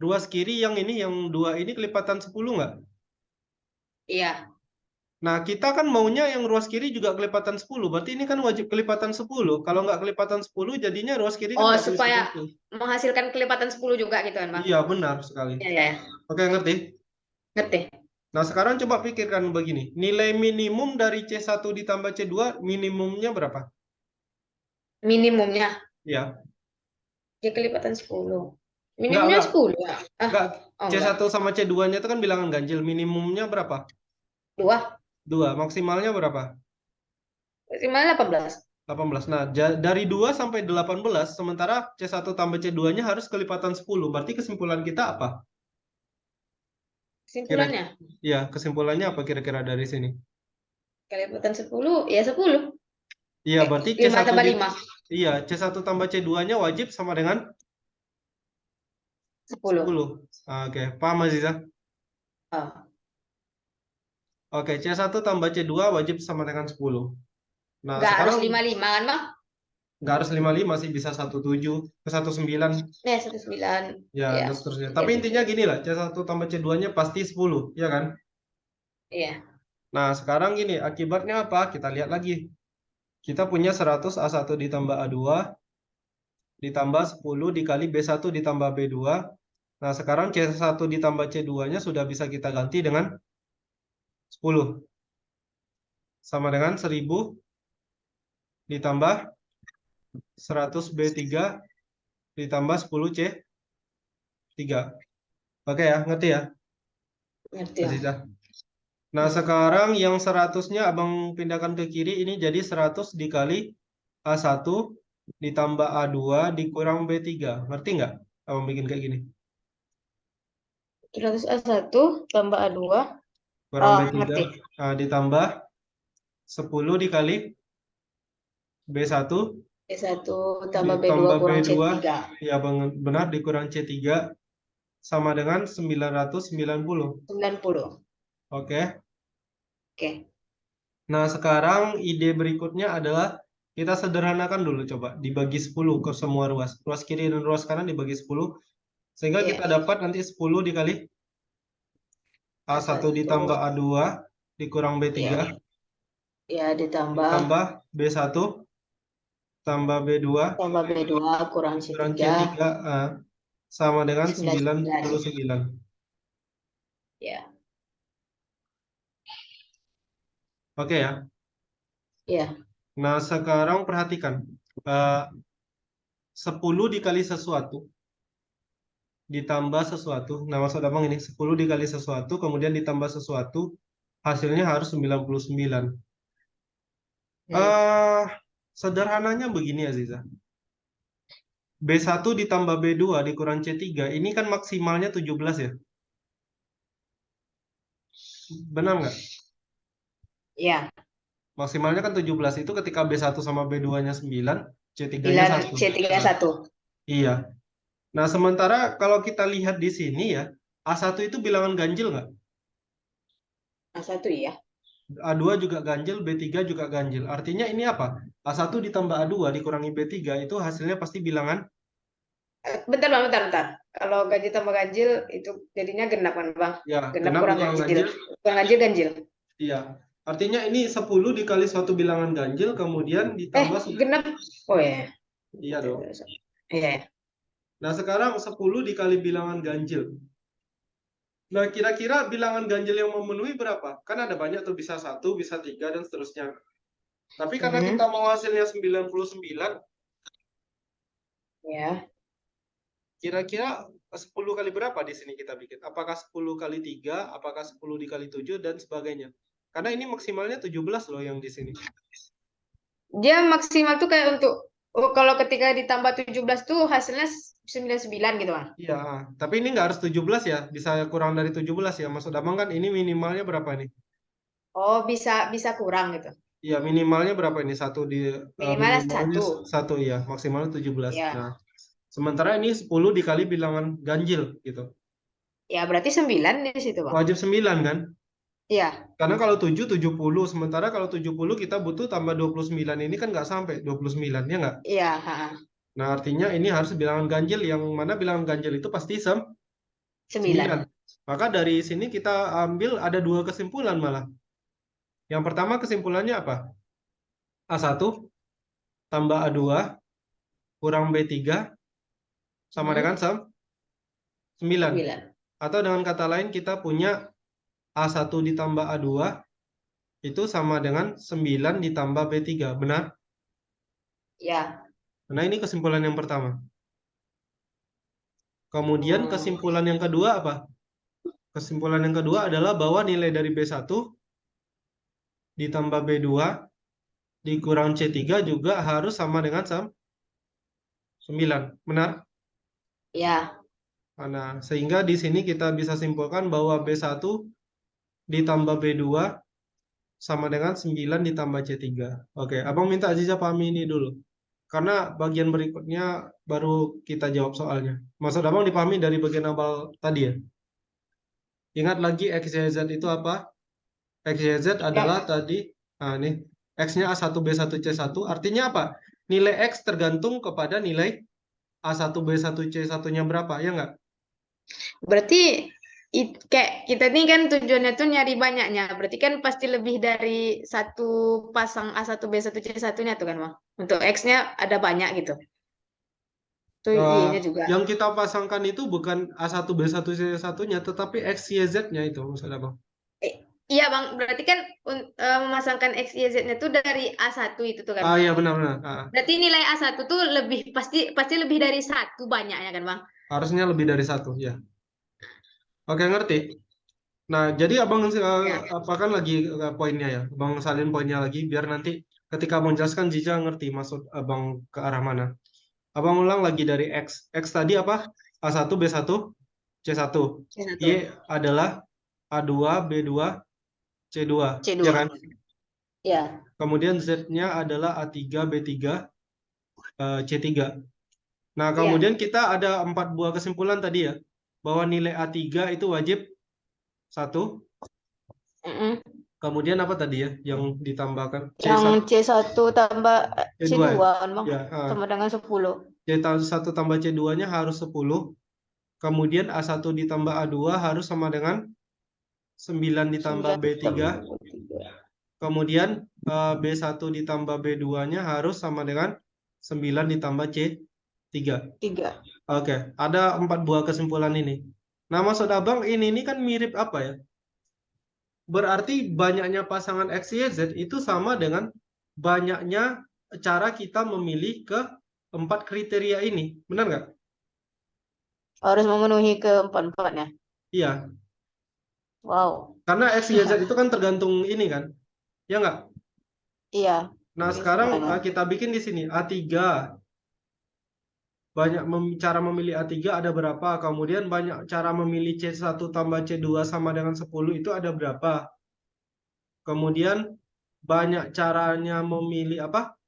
Ruas kiri yang ini, yang 2 ini kelipatan 10 nggak?
Iya.
Nah, kita kan maunya yang ruas kiri juga kelipatan 10. Berarti ini kan wajib kelipatan 10. Kalau nggak kelipatan 10, jadinya ruas kiri kan
Oh,
nggak boleh
supaya
seperti itu.
menghasilkan kelipatan 10 juga gitu kan, Bang?
Iya, benar sekali.
Iya, iya.
Oke, ngerti?
Ngerti.
Nah, sekarang coba pikirkan begini. Nilai minimum dari C1 ditambah C2, minimumnya berapa?
Minimumnya
Ya.
dia kelipatan 10.
Enggak,
Minimumnya
enggak.
10 ya.
Enggak.
Oh enggak.
C1 sama C2-nya itu kan bilangan ganjil. Minimumnya berapa?
2.
2. Maksimalnya berapa?
Maksimal 18.
18. Nah, dari 2 sampai 18, sementara C1 tambah C2-nya harus kelipatan 10. Berarti kesimpulan kita apa? Kira,
Kesimpulannya
ya, kesimpulannya apa kira-kira dari sini?
kelipatan 10 ya 10.
Iya, berarti
5
C1
tambah 5.
iya, C1 tambah C2-nya wajib sama dengan
10.
10. Oke, paham Aziza?
Oh.
Oke, C1 tambah C2 wajib sama dengan 10. Nah,
Nggak harus
sekarang
55 kan, Bang?
nggak harus 55 sih, bisa 17 ke 19.
9.
Ya,
Ya.
dan seterusnya.
Ya
Tapi intinya
betul.
gini lah, C1 tambah C2-nya pasti 10, ya kan?
Iya.
Nah, sekarang gini, akibatnya apa? Kita lihat lagi. Kita punya 100 A1 ditambah A2, ditambah 10 dikali B1 ditambah B2. Nah, sekarang C1 ditambah C2-nya sudah bisa kita ganti dengan 10. Sama dengan 1000 ditambah 100 B3 ditambah 10 C3. Oke ya, ngerti ya,
Ngerti ya.
Aziza? Nah, sekarang yang 100-nya abang pindahkan ke kiri, ini jadi 100 dikali A1 ditambah A2 dikurang B3. Ngerti nggak? Abang bikin kayak gini.
100 A1 tambah A2.
Kurang
Oh,
B3.
ngerti.
Nah, ditambah 10 dikali B1
B1 tambah B2
ditambah
kurang
B2.
C3.
Ya, benar, dikurang C3 sama dengan 990.
90.
Oke.
Oke.
Nah, sekarang ide berikutnya adalah kita sederhanakan dulu, coba dibagi 10 ke semua ruas. Ruas kiri dan ruas kanan dibagi 10 sehingga
Iya.
kita dapat nanti 10 dikali A1
A1.
ditambah A2 dikurang B3
Iya. Ya, ditambah
ditambah B1 tambah B2
tambah B2 kurang
kurang
C3.
C3 sama dengan
99.
99.
Ya.
Oke ya.
Ya.
Nah, sekarang perhatikan. Eh, 10 dikali sesuatu ditambah sesuatu. Nah, maksud abang ini 10 dikali sesuatu kemudian ditambah sesuatu hasilnya harus 99.
Hmm.
Sederhananya begini Aziza. B1 ditambah B2 dikurang C3 ini kan maksimalnya 17 ya. Benar nggak?
Ya.
Maksimalnya kan 17 itu ketika B1 sama B2-nya 9, C3-nya
9
1.
C3
Nah,
1.
iya. Nah, sementara kalau kita lihat di sini ya, A1 itu bilangan ganjil nggak?
A1 ya.
A2 juga ganjil, B3 juga ganjil. Artinya ini apa? A1 ditambah A2 dikurangi B3 itu hasilnya pasti bilangan.
Bentar, Bang, bentar. Kalau ganjil tambah ganjil itu jadinya genap kan, Bang?
Ya,
Genap
genap
kurang
dikurang
ganjil.
ganjil.
Kurang ganjil ganjil.
Iya. Artinya ini 10 dikali suatu bilangan ganjil kemudian ditambah
Genap. Oh ya.
iya dong.
Iya.
Nah, sekarang 10 dikali bilangan ganjil. Nah, kira-kira bilangan ganjil yang memenuhi berapa? Kan ada banyak tuh, bisa 1, bisa 3, dan seterusnya. Tapi karena kita mau hasilnya 99,
Ya.
kira-kira 10 kali berapa di sini kita bikin? Apakah 10 kali 3, apakah 10 dikali 7, dan sebagainya. Karena ini maksimalnya 17 loh yang di sini.
Dia maksimal tuh kayak untuk kalau ketika ditambah 17 tuh hasilnya 99 gitu, Bang.
Iya, tapi ini nggak harus 17 ya, bisa kurang dari 17 ya. Maksud abang kan ini minimalnya berapa nih?
Oh, bisa kurang gitu.
Iya, minimalnya berapa ini?
Minimalnya
Minimalnya
1.
1 ya, maksimalnya 17.
Ya.
Nah, sementara ini 10 dikali bilangan ganjil gitu.
Ya, berarti 9 di situ, Bang.
Wajib 9 kan?
Iya.
Karena kalau 7, 70. Sementara kalau 70 kita butuh tambah 29. Ini kan nggak sampai 29, ya nggak?
Iya,
Nah, artinya ini harus bilangan ganjil. Yang mana bilangan ganjil itu pasti 9.
9.
Maka dari sini kita ambil ada 2 kesimpulan malah. Yang pertama kesimpulannya apa? A1 tambah A2 kurang B3 sama dengan 9.
9.
Atau dengan kata lain kita punya A1 ditambah A2 itu sama dengan 9 ditambah B3. Benar?
Ya.
Nah, ini kesimpulan yang pertama. Kemudian kesimpulan yang kedua apa? Kesimpulan yang kedua adalah bahwa nilai dari B1 ditambah B2 dikurang C3 juga harus sama dengan 9. Benar?
Ya.
Nah, sehingga di sini kita bisa simpulkan bahwa B1 ditambah B2 sama dengan 9 ditambah C3. Oke, Abang minta Aziza pahami ini dulu. Karena bagian berikutnya baru kita jawab soalnya. Maksud Abang dipahami dari bagian awal tadi ya? Ingat lagi X, Y, Z itu apa? X, Y, Z adalah tadi, nah ini, X-nya A1, B1, C1, artinya apa? Nilai X tergantung kepada nilai A1, B1, C1-nya berapa, ya nggak?
Berarti kayak kita nih kan tujuannya tuh nyari banyaknya. Berarti kan pasti lebih dari satu pasang A1, B1, C1-nya tuh kan, Bang. Untuk X-nya ada banyak gitu. Tuh Y-nya juga.
Yang kita pasangkan itu bukan A1, B1, C1-nya, tetapi X, Y, Z-nya itu, maksudnya Bang.
Iya, Bang. Berarti kan memasangkan X, Y, Z-nya tuh dari A1 itu tuh kan, Bang.
Iya benar-benar.
Berarti nilai A1 tuh pasti lebih dari satu banyaknya kan, Bang?
Harusnya lebih dari satu, ya. Oke, ngerti. Nah, jadi Abang
Ya.
apakan lagi poinnya ya. Abang salin poinnya lagi, biar nanti ketika menjelaskan Ziza ngerti maksud Abang ke arah mana. Abang ulang lagi dari X. X tadi apa? A1, B1, C1.
C1.
Y adalah A2, B2, C2.
C2.
Ya kan?
Ya.
Kemudian Z-nya adalah A3, B3, C3. Nah,
Iya.
kemudian kita ada 4 buah kesimpulan tadi ya. Bahwa nilai A3 itu wajib 1.
Mm-mm.
Kemudian apa tadi ya yang ditambahkan?
Yang
C1,
C1 tambah
C2
C2
ya?
kan, Bang?
Ya,
Sama dengan 10.
C1 tambah C2-nya harus 10. Kemudian A1 ditambah A2 harus sama dengan 9 ditambah
9
B3.
tambah 3.
Kemudian B1 ditambah B2-nya harus sama dengan 9 ditambah C3.
3.
Oke, ada 4 buah kesimpulan ini. Nah, maksud Abang ini kan mirip apa ya? Berarti banyaknya pasangan X, Y, Z itu sama dengan banyaknya cara kita memilih ke 4 kriteria ini. Benar nggak?
Harus memenuhi keempat-empatnya.
Iya.
Wow.
Karena X, Y, Z itu kan tergantung ini kan. Ya nggak?
Iya.
Nah,
Ini
sekarang
semuanya.
kita bikin di sini A3. Banyak cara memilih A3 ada berapa? Kemudian banyak cara memilih C1 tambah C2 sama dengan 10 itu ada berapa? Kemudian banyak caranya memilih apa?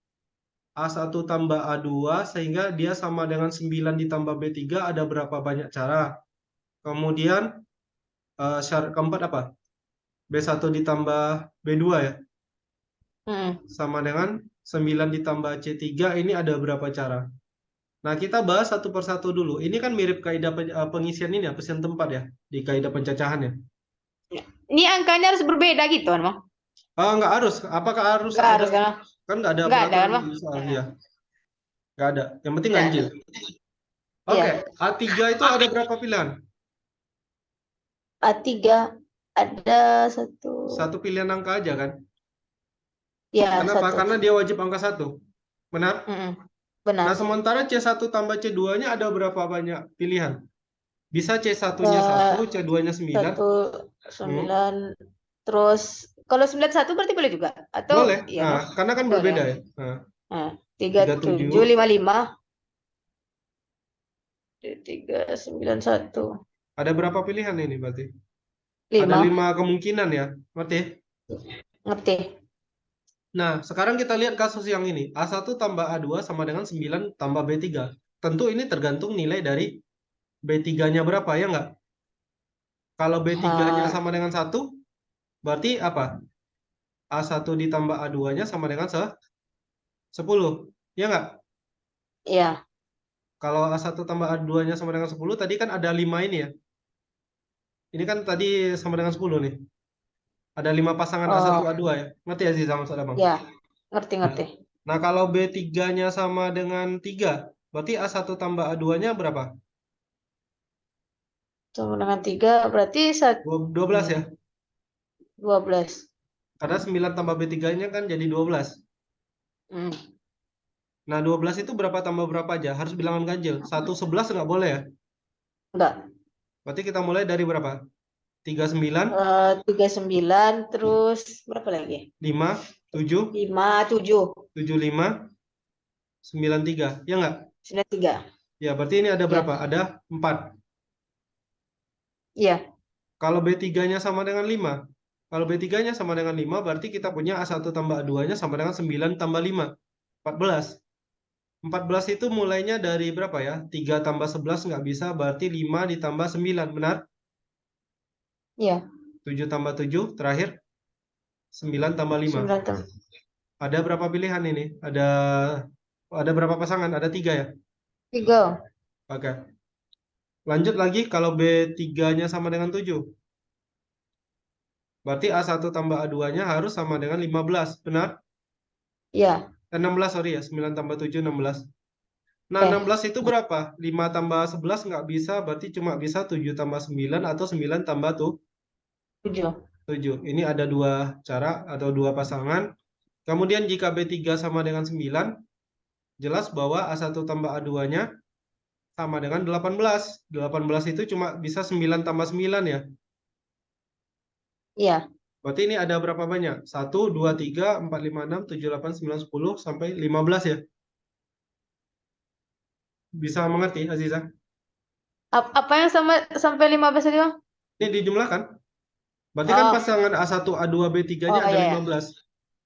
A1 tambah A2 sehingga dia sama dengan 9 ditambah B3 ada berapa banyak cara. Kemudian syarat keempat apa? B1 ditambah B2 ya. Sama dengan 9 ditambah C3 ini ada berapa cara. Nah, kita bahas satu persatu dulu. Ini kan mirip kaidah pengisian ini ya, pesian tempat ya, di kaidah pencacahan ya.
Ini angkanya harus berbeda gitu kan, Bang?
Nggak harus. Apakah harus
Nggak
ada?
harus kan?
Kan nggak ada
Nggak ada kan,
peraturan
Bang?
soal ya. Nggak ada. Yang penting
Ya.
ganjil.
Iya.
Oke, A3 itu ada berapa pilihan?
A3 ada satu.
Satu pilihan angka aja kan?
Ya,
Kenapa?
satu.
Karena dia wajib angka 1. Benar?
Benar.
Nah, sementara C1 tambah C2-nya ada berapa banyak pilihan? Bisa C1-nya 1, C2-nya 9.
9. Terus kalau 91 berarti boleh juga? Atau
Boleh.
iya,
Nah, karena kan
boleh.
berbeda ya. Nah,
37,
37.
55. 391.
Ada berapa pilihan ini berarti?
5.
Ada 5 kemungkinan ya. Ngerti?
Ngerti.
Nah, sekarang kita lihat kasus yang ini. A1 tambah A2 sama dengan 9 tambah B3. Tentu ini tergantung nilai dari B3-nya berapa, ya nggak? Kalau B3-nya sama dengan 1, berarti apa? A1 ditambah A2-nya sama dengan 10. Ya nggak?
Iya.
Kalau A1 tambah A2-nya sama dengan 10, tadi kan ada 5 ini ya. Ini kan tadi sama dengan 10 nih. Ada 5 pasangan A1, A2 ya. Ngerti ya sih sama Bang?
Ya, ngerti.
Nah, kalau B3-nya sama dengan 3, berarti A1 tambah A2-nya berapa?
Sama dengan 3 berarti
12 ya?
12.
Karena 9 tambah B3-nya kan jadi 12. Nah, 12 itu berapa tambah berapa aja? Harus bilangan ganjil. 1 11 nggak boleh ya?
Enggak.
Berarti kita mulai dari berapa? 39,
39 terus berapa lagi?
5, 7,
5, 7,
75, 93. Ya nggak?
93.
Ya, berarti ini ada
Ya,
berapa? Ada 4.
iya,
Kalau B3-nya sama dengan 5. Kalau B3-nya sama dengan 5, berarti kita punya A1 tambah A2-nya sama dengan 9 tambah 5. 14. 14 itu mulainya dari berapa ya? 3 tambah 11 nggak bisa, berarti 5 ditambah 9. Benar?
iya.
7 tambah 7, terakhir 9 tambah 5.
9 tambah
Ada berapa pilihan ini? Ada berapa pasangan? Ada 3 ya?
3.
Oke. Lanjut lagi, kalau B3-nya sama dengan 7. Berarti A1 tambah A2-nya harus sama dengan 15. Benar?
Iya.
16, sorry ya. 9 tambah 7, 16. Nah,
Eh,
16 itu berapa? 5 tambah 11 nggak bisa, berarti cuma bisa 7 tambah 9 atau 9 tambah
7.
7. Ini ada dua cara atau dua pasangan. Kemudian jika B3 sama dengan 9, jelas bahwa A1 tambah A2-nya sama dengan 18. 18 itu cuma bisa 9 tambah 9 ya.
Iya.
Berarti ini ada berapa banyak? 1, 2, 3, 4, 5, 6, 7, 8, 9, 10, sampai 15 ya. Bisa mengerti, Aziza?
Apa yang sama sampai 15 tadi, Bang?
Ini dijumlahkan. Berarti kan
Oh,
pasangan A1, A2, B3-nya
oh
ada
iya ya.
15.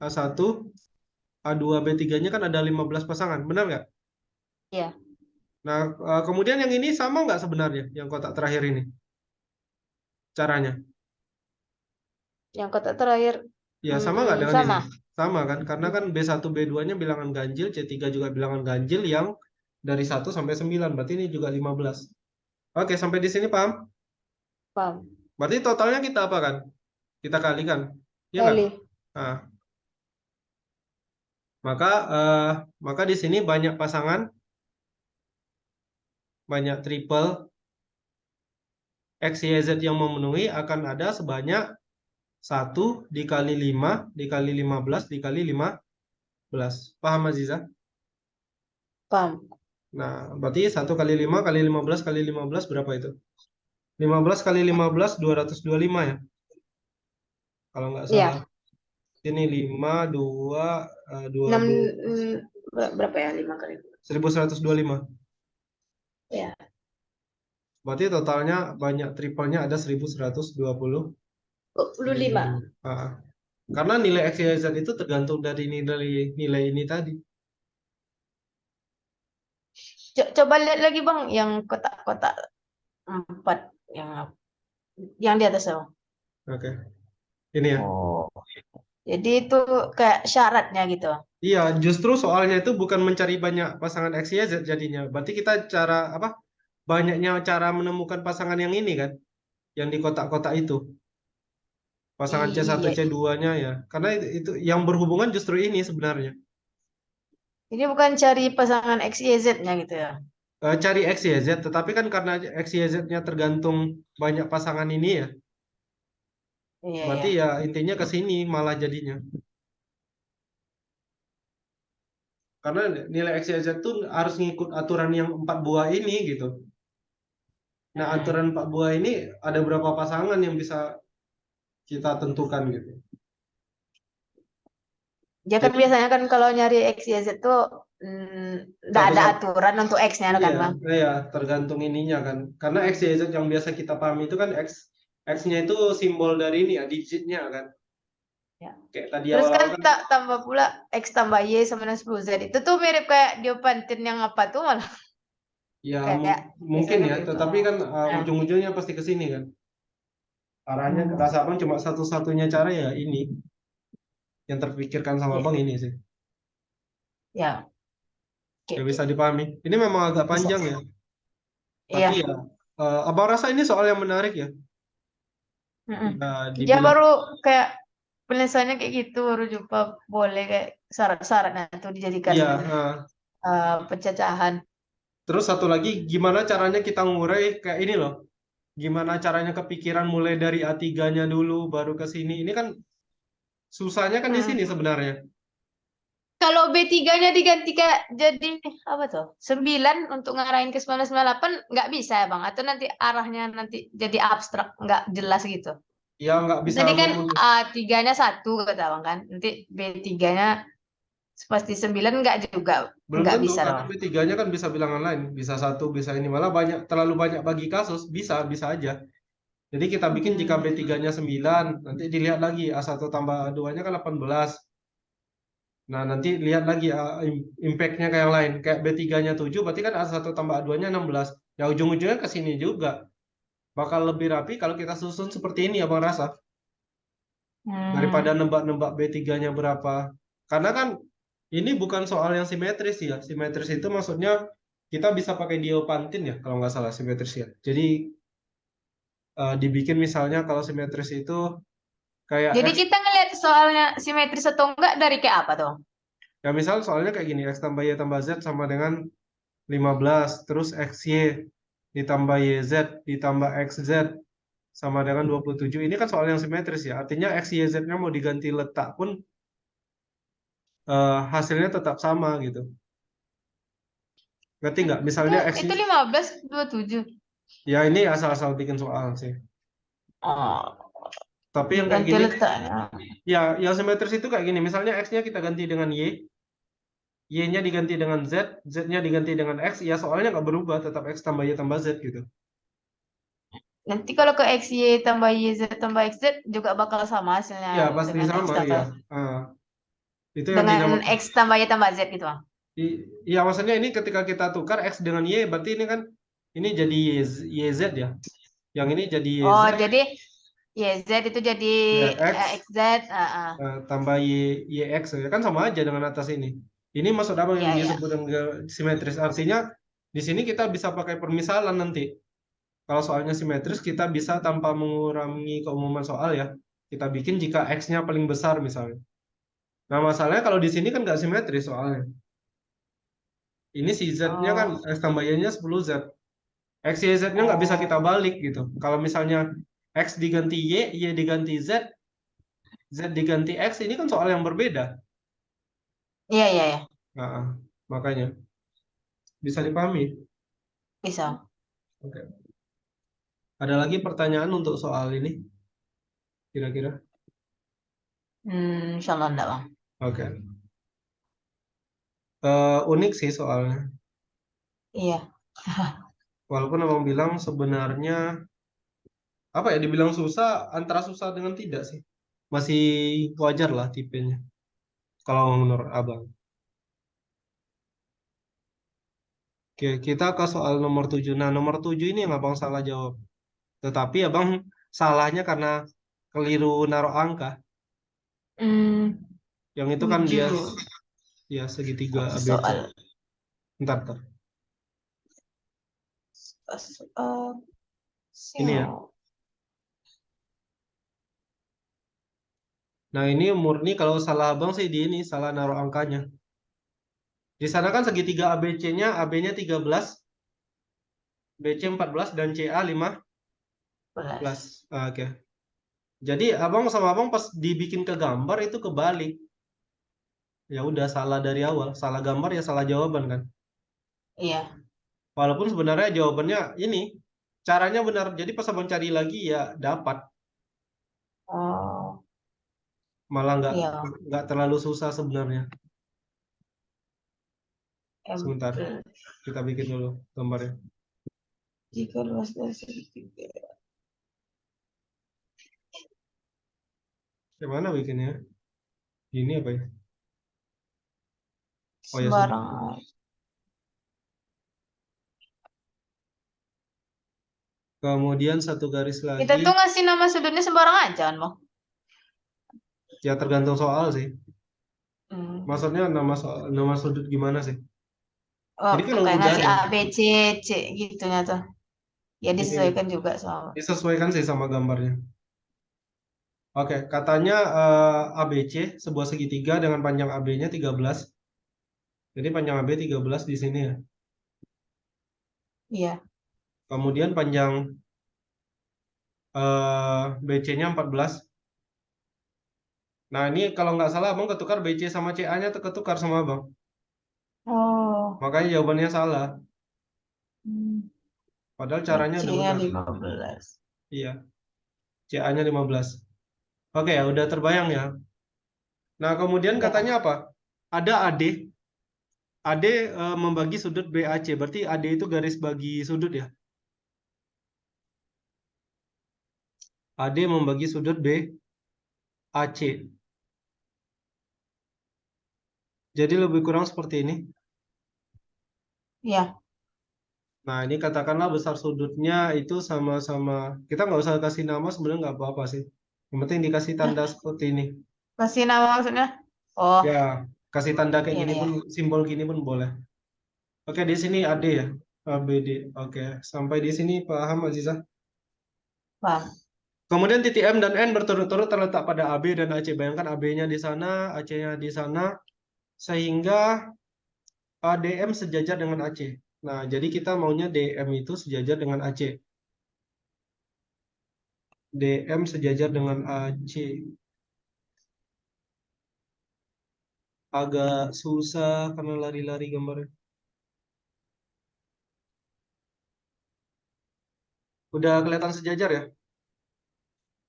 A1, A2, B3-nya kan ada 15 pasangan. Benar nggak?
Iya.
Nah, kemudian yang ini sama nggak sebenarnya? Yang kotak terakhir ini? Caranya?
Yang kotak terakhir
Ya, sama nggak dengan ini?
sama.
Sama kan? Karena kan B1, B2-nya bilangan ganjil, C3 juga bilangan ganjil yang dari 1 sampai 9. Berarti ini juga 15. Oke, sampai di sini paham?
Paham.
Berarti totalnya kita apa kan? Kita kalikan. Ya nggak?
Kali.
Nah, maka eh, maka di sini banyak pasangan, banyak triple X, Y, Z yang memenuhi akan ada sebanyak 1 dikali 5 dikali 15 dikali 15. Paham, Aziza?
Paham.
Nah, berarti 1 kali 5 kali 15 kali 15 berapa itu? 15 kali 15, 225 ya? Kalau nggak salah.
Iya.
Ini 5, 2,
6
22,
berapa ya? 5 kali.
1125.
Ya.
Berarti totalnya banyak triple-nya ada 1120.
25.
Ah, karena nilai X, Y, Z itu tergantung dari nilai ini tadi.
Coba lihat lagi, Bang, yang kotak-kotak 4 yang di atas, Bang.
Oke, ini ya.
Oh. Jadi itu kayak syaratnya gitu.
Iya, justru soalnya itu bukan mencari banyak pasangan X, Y, Z jadinya. Berarti kita cara apa? Banyaknya cara menemukan pasangan yang ini kan, yang di kotak-kotak itu. Pasangan C1,
Iya.
C2-nya ya. Karena itu yang berhubungan justru ini sebenarnya.
Ini bukan cari pasangan X, Y, Z-nya gitu ya.
Cari X, Y, Z, tetapi kan karena X, Y, Z-nya tergantung banyak pasangan ini ya.
Iya,
Berarti
ya.
ya intinya ke sini malah jadinya. Karena nilai X, Y, Z tuh harus ngikut aturan yang 4 buah ini gitu. Nah, aturan 4 buah ini ada berapa pasangan yang bisa kita tentukan gitu.
Dia kan
Jadi
biasanya kan kalau nyari X, Y, Z tuh nggak ada
satu-satu,
aturan untuk X-nya
iya,
kan, Bang?
ya tergantung ininya kan. Karena X, Y, Z yang biasa kita pahami itu kan X-nya itu simbol dari ini ya, digitnya kan.
Ya.
Kayak tadi
Terus kan
awal-awal kan,
tambah pula X tambah Y sama dengan 10Z. Itu tuh mirip kayak Diopantin yang apa tuh malah
ya
kayak
mungkin
biasanya
ya,
gitu.
tetapi kan
Nah,
ujung-ujungnya pasti ke sini kan. Arahnya ke
hmm,
Abang cuma satu-satunya cara ya ini yang terpikirkan sama
ya,
Abang ini sih.
ya,
Ya
oke,
bisa dipahami. Ini memang agak
bisa.
panjang ya, tapi
Iya.
ya Abang rasa ini soal yang menarik ya.
Mm-mm.
Ya
Dia
dibilang
baru kayak penyelesaiannya kayak gitu baru jumpa boleh kayak syarat-syaratnya tuh dijadikan
iya.
pencacahan.
Terus satu lagi, gimana caranya kita ngurai kayak ini loh. Gimana caranya kepikiran mulai dari A3-nya dulu baru ke sini. Ini kan susahnya kan di sini
Mm-mm.
sebenarnya.
Kalau B3-nya diganti jadi apa tuh? 9 untuk ngarahin ke 998 nggak bisa ya Bang? Atau nanti arahnya nanti jadi abstrak, nggak jelas gitu.
Ya nggak bisa
Tadi kan
menulis.
A3-nya 1 kata Bang kan. Nanti B3-nya pasti 9 nggak juga.
Belum
Nggak
tentu,
bisa
karena
dong.
B3-nya kan bisa bilangan lain. Bisa satu, bisa ini. Malah banyak, terlalu banyak bagi kasus. Bisa aja. Jadi kita bikin jika
Hmm.
B3-nya 9, nanti dilihat lagi A1 tambah A2-nya kan 18. Nah, nanti lihat lagi impact-nya kayak yang lain. Kayak B3-nya 7, berarti kan A1 tambah A2-nya 16. Ya ujung-ujungnya ke sini juga. Bakal lebih rapi kalau kita susun seperti ini, Abang rasa. Daripada
Hmm.
nebak-nebak B3-nya berapa. Karena kan ini bukan soal yang simetris ya. Simetris itu maksudnya kita bisa pakai Diopantin ya, kalau nggak salah simetris ya. Jadi dibikin misalnya kalau simetris itu kayak
Jadi
X.
kita ngeliat soalnya simetris atau enggak dari kayak apa tuh?
Ya misal soalnya kayak gini, X tambah Y tambah Z sama dengan 15. Terus XY ditambah YZ ditambah XZ sama dengan 27. Ini kan soal yang simetris ya. Artinya X, Y, Z-nya mau diganti letak pun hasilnya tetap sama gitu. Ngerti nggak?
Itu
Misalnya X,
itu 15 27.
ya ini asal-asal bikin soal sih.
Oh,
Tapi yang kayak
diganti
gini,
letaknya.
ya yang simetris itu kayak gini. Misalnya X-nya kita ganti dengan Y, Y-nya diganti dengan Z, Z-nya diganti dengan X, ya soalnya nggak berubah, tetap X tambah Y tambah Z gitu.
Nanti kalau ke XY tambah YZ tambah XZ juga bakal sama hasilnya
Ya pasti
dengan X
sama, ya.
tambah
Ah, itu yang
dengan
dinamakan.
X tambah Y tambah Z gitu Bang.
Ya maksudnya ini ketika kita tukar X dengan Y, berarti ini kan ini jadi YZ ya. Yang ini jadi YZ,
Oh, jadi YZ itu jadi
ya X
XZ.
tambah YX ya kan sama aja dengan atas ini. Ini maksud apa yang
Iya, iya.
disebut dengan simetris? Artinya di sini kita bisa pakai permisalan nanti. Kalau soalnya simetris kita bisa tanpa mengurangi keumuman soal ya. Kita bikin jika X-nya paling besar misalnya. Nah masalahnya kalau di sini kan nggak simetris soalnya. Ini si Z-nya kan
Oh,
X tambah Y-nya 10Z. X, Y, Z-nya nggak bisa kita
oh.
balik gitu. Kalau misalnya X diganti Y, Y diganti Z, Z diganti X, ini kan soal yang berbeda.
Iya, iya, iya.
Nah, makanya bisa dipahami.
Bisa.
Oke. Ada lagi pertanyaan untuk soal ini, kira-kira?
Insya Allah enggak, Bang.
Oke. Unik sih soalnya.
Iya.
Walaupun abang bilang sebenarnya apa ya, dibilang susah antara susah dengan tidak sih. Masih wajar lah tipenya. Kalau menurut abang. Oke, kita ke soal nomor 7. Nah, nomor 7 ini yang abang salah jawab. Tetapi abang salahnya karena keliru naruh angka.
Hmm,
Yang itu kan dia
7.
ya segitiga
Apa
ABC.
soal?
Ntar.
Soal
Ini ya.
siapa?
Nah, ini murni kalau salah abang sih di ini, salah naruh angkanya. Di sana kan segitiga ABC-nya, AB-nya 13, BC 14, dan CA 15.
11.
Oke. Jadi abang sama abang pas dibikin ke gambar itu kebalik. Ya udah salah dari awal. Salah gambar ya salah jawaban kan.
Iya.
Walaupun sebenarnya jawabannya ini. Caranya benar. Jadi pas abang cari lagi ya dapat.
Oh,
Malah
iya.
nggak terlalu susah sebenarnya. Sebentar.
Ampere.
Kita bikin dulu gambarnya.
Jika luas dari segitiga.
Gimana bikinnya? Gini apa ya? Oh ya sudah.
Sembarang.
Kemudian satu garis
Kita
lagi.
tuh ngasih nama sudutnya sembarang aja kan, Bang?
Ya tergantung soal sih.
Hmm.
Maksudnya nama sudut gimana sih?
Oh,
Ini kan
kayak
udah
ngasih
ada.
A, B, C, C gitu ya tuh. Ya
Ini
disesuaikan juga sama.
disesuaikan sih sama gambarnya. Oke, katanya ABC sebuah segitiga dengan panjang AB-nya 13. Jadi panjang AB 13 di sini ya.
Iya.
Kemudian panjang BC-nya 14. Nah, ini kalau nggak salah abang ketukar BC sama CA-nya ketukar sama abang.
Oh.
Makanya jawabannya salah.
Hmm.
Padahal caranya udah
BC-nya
benar.
15.
Iya, CA-nya 15. Oke, ya udah terbayang ya. Nah, kemudian katanya
Ya.
apa? Ada AD. AD membagi sudut BAC. Berarti AD itu garis bagi sudut ya. AD membagi sudut BAC. Jadi lebih kurang seperti ini.
Ya.
Nah, ini katakanlah besar sudutnya itu sama-sama. Kita nggak usah kasih nama, sebenarnya nggak apa-apa sih. Yang penting dikasih tanda seperti ini.
Kasih nama maksudnya? Oh,
Ya, kasih tanda kayak
iya
gini
ya.
pun, simbol gini pun boleh. Oke, di sini AD ya. ABD. Oke, sampai di sini paham Azizah?
Paham.
Kemudian titik M dan N berturut-turut terletak pada AB dan AC. Bayangkan AB-nya di sana, AC-nya di sana, sehingga DM sejajar dengan AC. Nah, jadi kita maunya DM itu sejajar dengan AC. DM sejajar dengan AC. Agak susah karena lari-lari gambarnya. Udah kelihatan sejajar ya?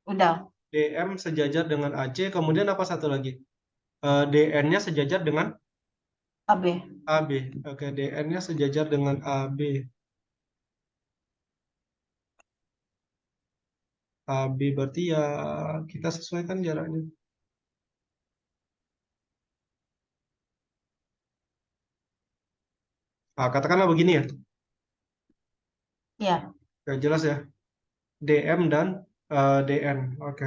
Udah.
DM sejajar dengan AC. Kemudian apa satu lagi? DN-nya sejajar dengan
AB.
AB. Oke, DN-nya sejajar dengan AB. AB berarti ya kita sesuaikan jaraknya. Nah, katakanlah begini ya.
Ya.
Oke, jelas ya. DM dan DN. Oke.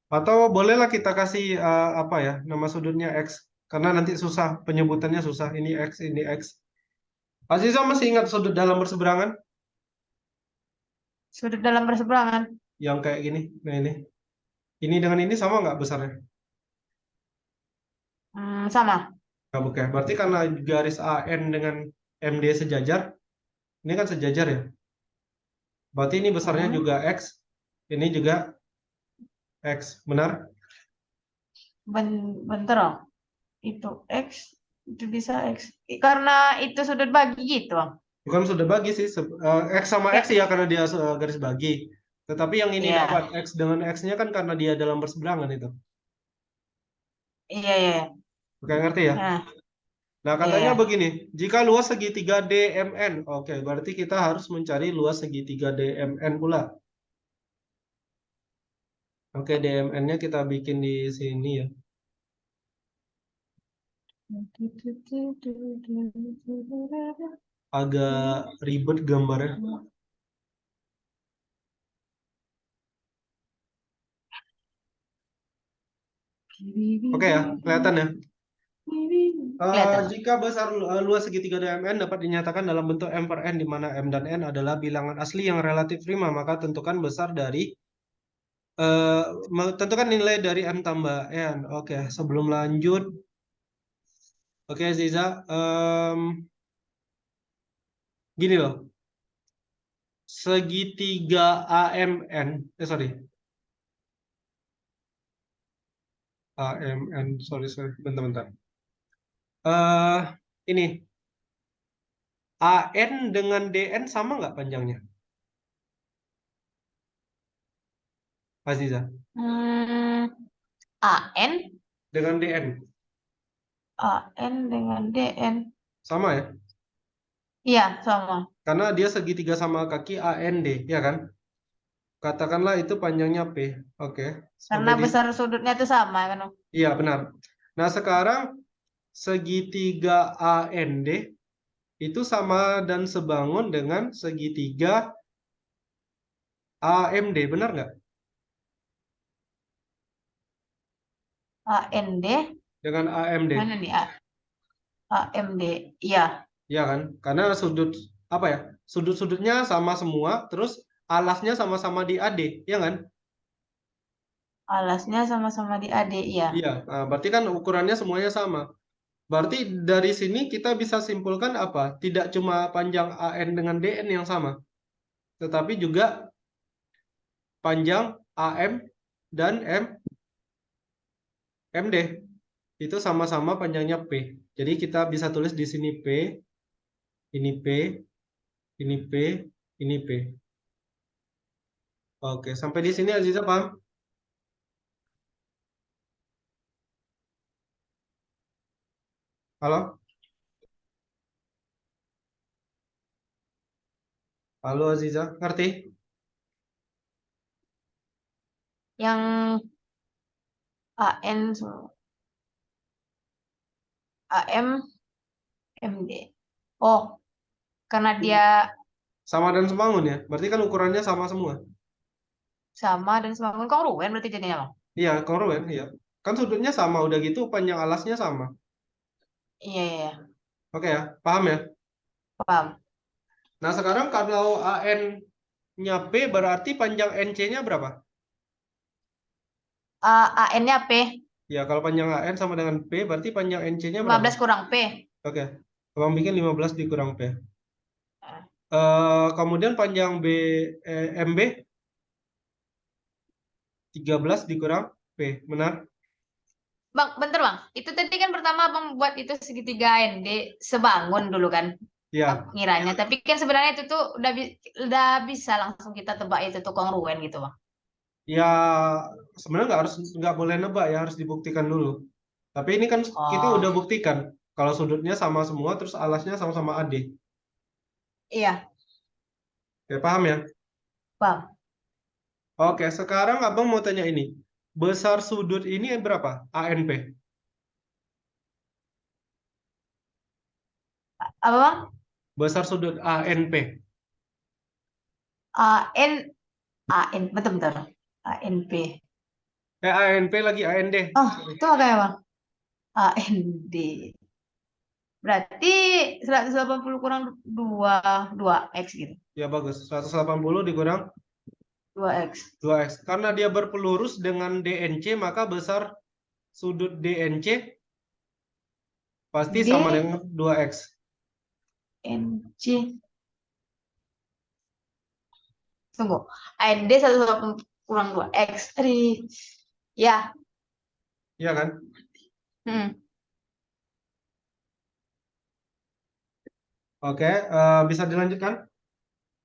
Atau bolehlah kita kasih apa ya, nama sudutnya X. Karena nanti susah, penyebutannya susah. Ini X, ini X. Aziza masih ingat sudut dalam berseberangan?
Sudut dalam berseberangan.
Yang kayak gini. Nah ini. Ini dengan ini sama nggak besarnya?
Sama.
Nggak, bukan. Berarti karena garis AN dengan MD sejajar, ini kan sejajar ya. Berarti ini besarnya
Hmm.
juga X, ini juga X. Benar?
Bentar, oh. Itu X. Itu bisa X. Karena itu sudut bagi gitu, Bang.
Bukan sudah bagi sih. X sama X
Ya.
ya karena dia garis bagi. Tetapi yang ini dapat
Iya.
X dengan X-nya kan karena dia dalam berseberangan itu.
Iya, iya.
Oke, ngerti ya?
Nah,
Nah, katanya
iya.
begini, jika luas segitiga DMN, oke, berarti kita harus mencari luas segitiga DMN pula. Oke, DMN-nya kita bikin di sini ya. Agak ribet gambarnya. Oke ya, kelihatan ya.
Kelihatan.
Jika besar luas segitiga DMN dapat dinyatakan dalam bentuk M per N, di mana M dan N adalah bilangan asli yang relatif prima, maka tentukan besar dari tentukan nilai dari M tambah N. Oke, sebelum lanjut, oke Ziza, gini loh, segitiga AMN, sorry, AMN, sorry, bentar-bentar. Ini AN dengan DN sama nggak panjangnya, Aziza?
AN.
Dengan DN
AN dengan DN.
sama ya?
Iya, sama.
Karena dia segitiga sama kaki AND, ya kan? Katakanlah itu panjangnya P. Oke,
Karena
sampai di
besar sudutnya itu sama kan, Bang?
iya benar. Nah, sekarang segitiga AND itu sama dan sebangun dengan segitiga AMD, benar nggak?
AND.
Dengan AMD,
Mana nih? AMD. Iya,
ya kan? Karena sudut apa ya? Sudut-sudutnya sama semua, terus alasnya sama-sama di AD, ya kan?
alasnya sama-sama di AD. Iya.
Iya, nah, berarti kan ukurannya semuanya sama. Berarti dari sini kita bisa simpulkan apa? Tidak cuma panjang AN dengan DN yang sama, tetapi juga panjang AM dan MD itu sama-sama panjangnya P. Jadi kita bisa tulis di sini P, ini P, ini P, ini P. Oke, sampai di sini Aziza paham? Halo? Halo Aziza, ngerti?
Yang AN AM MD. Oh, karena dia
Sama dan sebangun ya? Berarti kan ukurannya sama semua.
sama dan sebangun kongruen berarti jadinya, Bang.
Iya, kongruen, iya. Kan sudutnya sama, udah gitu panjang alasnya sama.
Iya, iya, iya.
Oke ya, paham ya?
Paham.
Nah, sekarang kalau AN-nya P berarti panjang NC-nya berapa?
AN-nya P,
Ya, kalau panjang AN sama dengan P, berarti panjang NC-nya berapa?
15 kurang P.
Oke, Abang bikin 15 dikurang P.
Ah.
Kemudian panjang MB 13 dikurang P, benar?
Bang, bentar Bang. Itu tadi kan pertama Bang buat itu segitiga ND sebangun dulu kan.
Ya,
Aku ngiranya. Tapi kan sebenarnya itu tuh udah bisa langsung kita tebak itu tuh kongruen gitu Bang.
ya sebenarnya nggak boleh nebak ya, harus dibuktikan dulu. Tapi ini kan kita udah
Oh,
buktikan kalau sudutnya sama semua, terus alasnya sama-sama AD.
iya,
Ya, paham ya?
Bang.
Oke, sekarang abang mau tanya ini. Besar sudut ini berapa? ANP.
Apa Bang?
Besar sudut ANP.
AN AN bentar bentar. ANP.
ANP lagi AND.
Oh, itu makanya Bang. AND. Berarti 180 kurang 2 X gitu.
Ya bagus. 180 dikurang
2X.
2X. Karena dia berpelurus dengan DNC, maka besar sudut DNC pasti sama
D
dengan 2X.
NC. Tunggu. AND 180 kurang 2X. Ya.
Iya kan?
Hmm,
Oke, bisa dilanjutkan?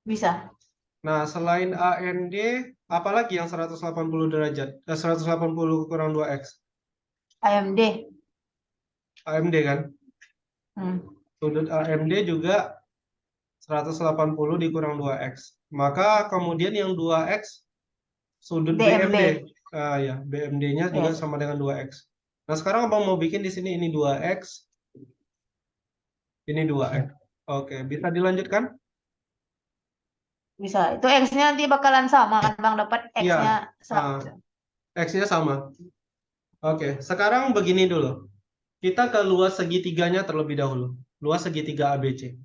bisa.
Nah, selain AND, apalagi yang 180 derajat? 180 kurang 2X.
AMD.
AMD kan?
Hmm.
Sudut AMD juga 180 dikurang 2X. Maka kemudian yang 2X sudut
DMB.
BMD. Ah ya, BMD-nya juga
Yes.
sama dengan 2X. Nah, sekarang Abang mau bikin di sini ini 2X, ini 2X. Oke, bisa dilanjutkan?
Bisa. Itu X-nya nanti bakalan sama kan Bang, dapat
Iya,
X-nya sama.
ah, X-nya sama. Oke, sekarang begini dulu. Kita ke luas segitiganya terlebih dahulu. Luas segitiga ABC.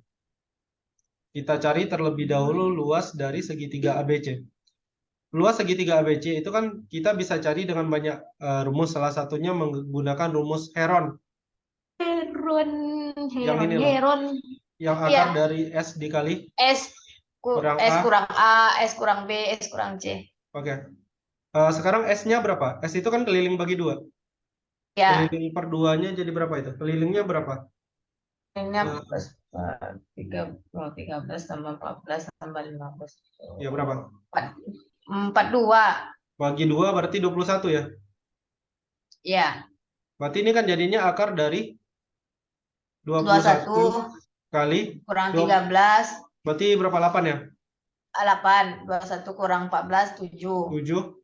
Kita cari terlebih dahulu luas dari segitiga ABC. Luas segitiga ABC itu kan kita bisa cari dengan banyak rumus. Salah satunya menggunakan rumus Heron.
Heron,
Yang
Heron,
ini loh.
Heron.
Yang
Iya.
akar dari S dikali
S
kurang
S
A.
kurang A, S kurang B, S kurang C.
Oke. Sekarang S-nya berapa? S itu kan keliling bagi 2.
Ya,
Keliling per 2-nya jadi berapa itu? Kelilingnya berapa?
ini
Eh,
plus 13 tambah 14 tambah 15.
ya berapa?
42.
Bagi 2 berarti 21 ya.
Ya,
Berarti ini kan jadinya akar dari 21
21
kali
kurang
2.
13,
Berarti berapa? 8 ya?
8. 21 kurang 14, 7.
7,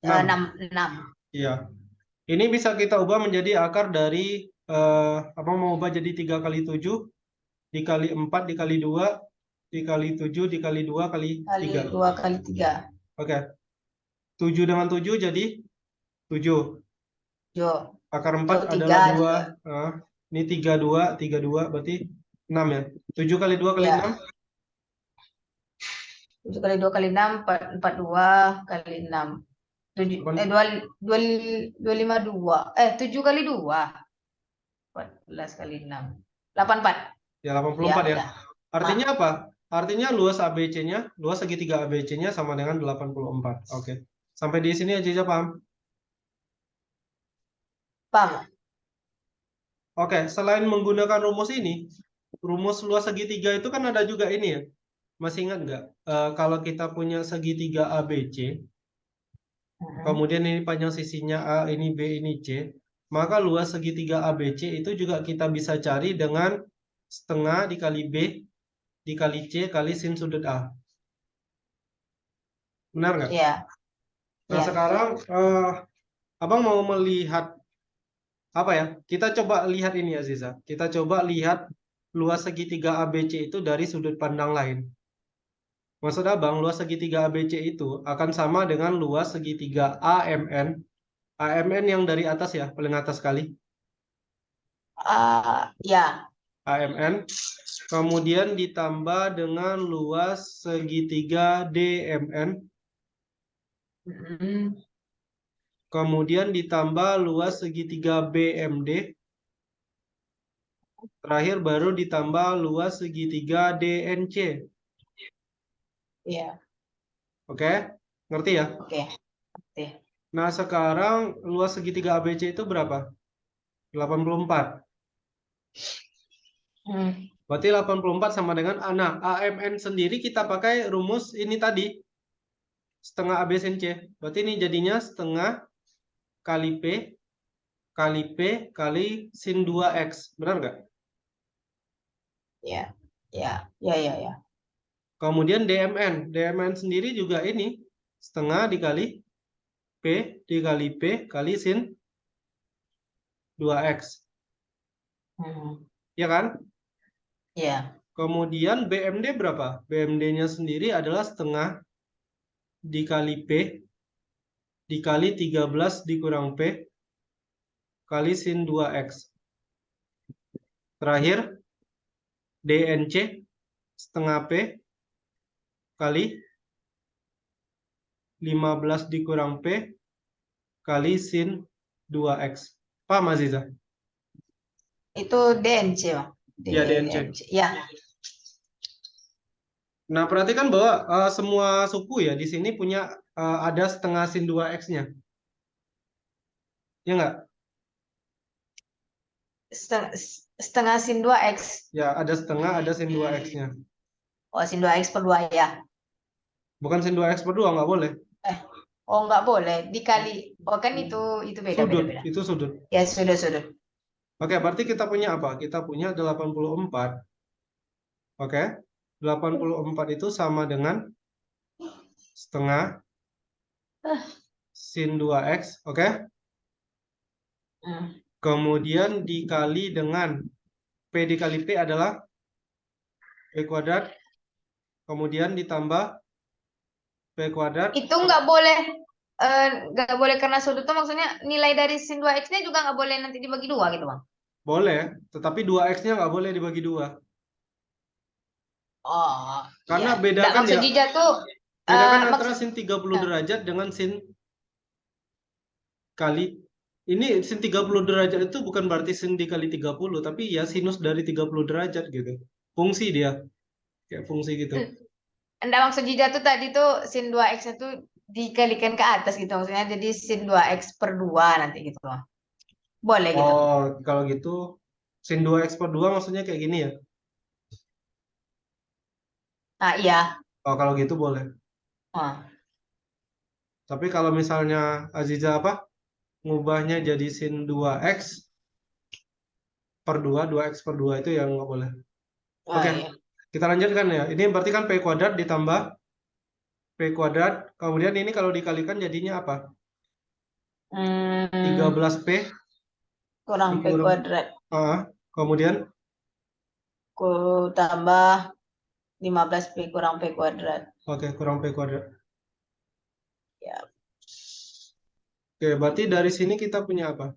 6.
6.
Iya. Ini bisa kita ubah menjadi akar dari apa mau ubah jadi 3 kali 7 dikali 4 dikali 2 dikali 7 dikali 2 kali
Kali
3.
2 kali 3.
Oke. 7 dengan 7 jadi 7.
Jo.
Akar 4
Jo 3
adalah 2.
juga.
Ini 3 berarti 6 ya. 7 kali 2 kali
Ya.
6.
7 kali 2 kali 6, 42 kali 6. 252. 7 kali 2. 14 kali 6. 84.
Ya 84 ya.
Udah.
Artinya apa? Artinya luas ABC-nya, luas segitiga ABC-nya sama dengan 84. Oke. Sampai di sini aja paham?
Paham?
Oke, selain menggunakan rumus ini, rumus luas segitiga itu kan ada juga ini ya. Masih ingat nggak? Kalau kita punya segitiga ABC, kemudian ini panjang sisinya A, ini B, ini C, maka luas segitiga ABC itu juga kita bisa cari dengan setengah dikali B dikali C kali sin sudut A. Benar nggak?
Iya.
Nah,
Iya.
sekarang Abang mau melihat apa ya? Kita coba lihat ini ya, Ziza. Kita coba lihat luas segitiga ABC itu dari sudut pandang lain. Maksud Abang, luas segitiga ABC itu akan sama dengan luas segitiga AMN. AMN yang dari atas ya, paling atas sekali.
Ya.
AMN. Kemudian ditambah dengan luas segitiga DMN.
Mm-mm.
Kemudian ditambah luas segitiga BMD. Terakhir baru ditambah luas segitiga DNC.
Iya.
Oke? Ngerti ya?
Oke. Oke.
Nah, sekarang luas segitiga ABC itu berapa? 84.
Hmm.
Berarti 84 sama dengan nah, AMN sendiri kita pakai rumus ini tadi. Setengah AB sin C. Berarti ini jadinya setengah kali P kali sin 2X. Benar nggak?
Ya. Ya. Ya. Ya. Ya.
Kemudian DMN. DMN sendiri juga ini. Setengah dikali P dikali P kali sin 2X.
Hmm.
Ya kan?
Ya.
Kemudian BMD berapa? BMD-nya sendiri adalah setengah dikali P dikali 13 dikurang P kali sin 2X. Terakhir, DNC setengah P kali 15 dikurang P kali sin 2X. Paham, Aziza?
Itu DNC, Bang.
Ya, DNC.
Ya.
Nah, perhatikan bahwa semua suku ya di sini punya ada setengah sin 2X-nya. Ya nggak?
Setengah sin 2X.
Ya, ada setengah, ada sin 2X-nya.
Oh, sin 2X per 2 ya.
Bukan sin 2X per 2, nggak boleh.
Oh, nggak boleh. Dikali. Oh, kan itu beda,
Sudut,
beda.
itu sudut.
Ya, sudah.
Oke, berarti kita punya apa? Kita punya 84. Oke, 84 itu sama dengan setengah sin 2X. Oke,
Hmm.
kemudian dikali dengan P dikali P adalah P kuadrat. Kemudian ditambah P kuadrat.
Itu nggak boleh karena sudut tuh maksudnya nilai dari sin 2X-nya juga nggak boleh nanti dibagi 2 gitu, Bang.
Boleh, tetapi 2X-nya nggak boleh dibagi 2.
Oh,
Karena
iya. Nggak,
bedakan
maksud
ya,
Jija tuh
bedakan antara
maksud
sin 30 derajat dengan sin kali. Ini sin 30 derajat itu bukan berarti sin dikali 30, tapi ya sinus dari 30 derajat gitu. Fungsi dia, kayak fungsi gitu.
Enggak, maksud Jija tuh tadi tuh sin 2X itu dikalikan ke atas gitu maksudnya jadi sin 2X per 2 nanti gitu, Bang. Boleh gitu.
Oh, kalau gitu sin 2X per 2 maksudnya kayak gini ya?
Nah, iya.
Oh, kalau gitu boleh.
Wah.
Tapi kalau misalnya Aziza apa? Ngubahnya jadi sin 2X per 2, 2X per 2 itu yang nggak boleh.
Oh,
Oke,
iya.
kita lanjutkan ya. Ini berarti kan P kuadrat ditambah P kuadrat. Kemudian ini kalau dikalikan jadinya apa? 13P
Kurang P
dikurang.
kuadrat.
Kemudian
Ku tambah 15P kurang P kuadrat.
oke, kurang P kuadrat.
Ya.
Oke, berarti dari sini kita punya apa?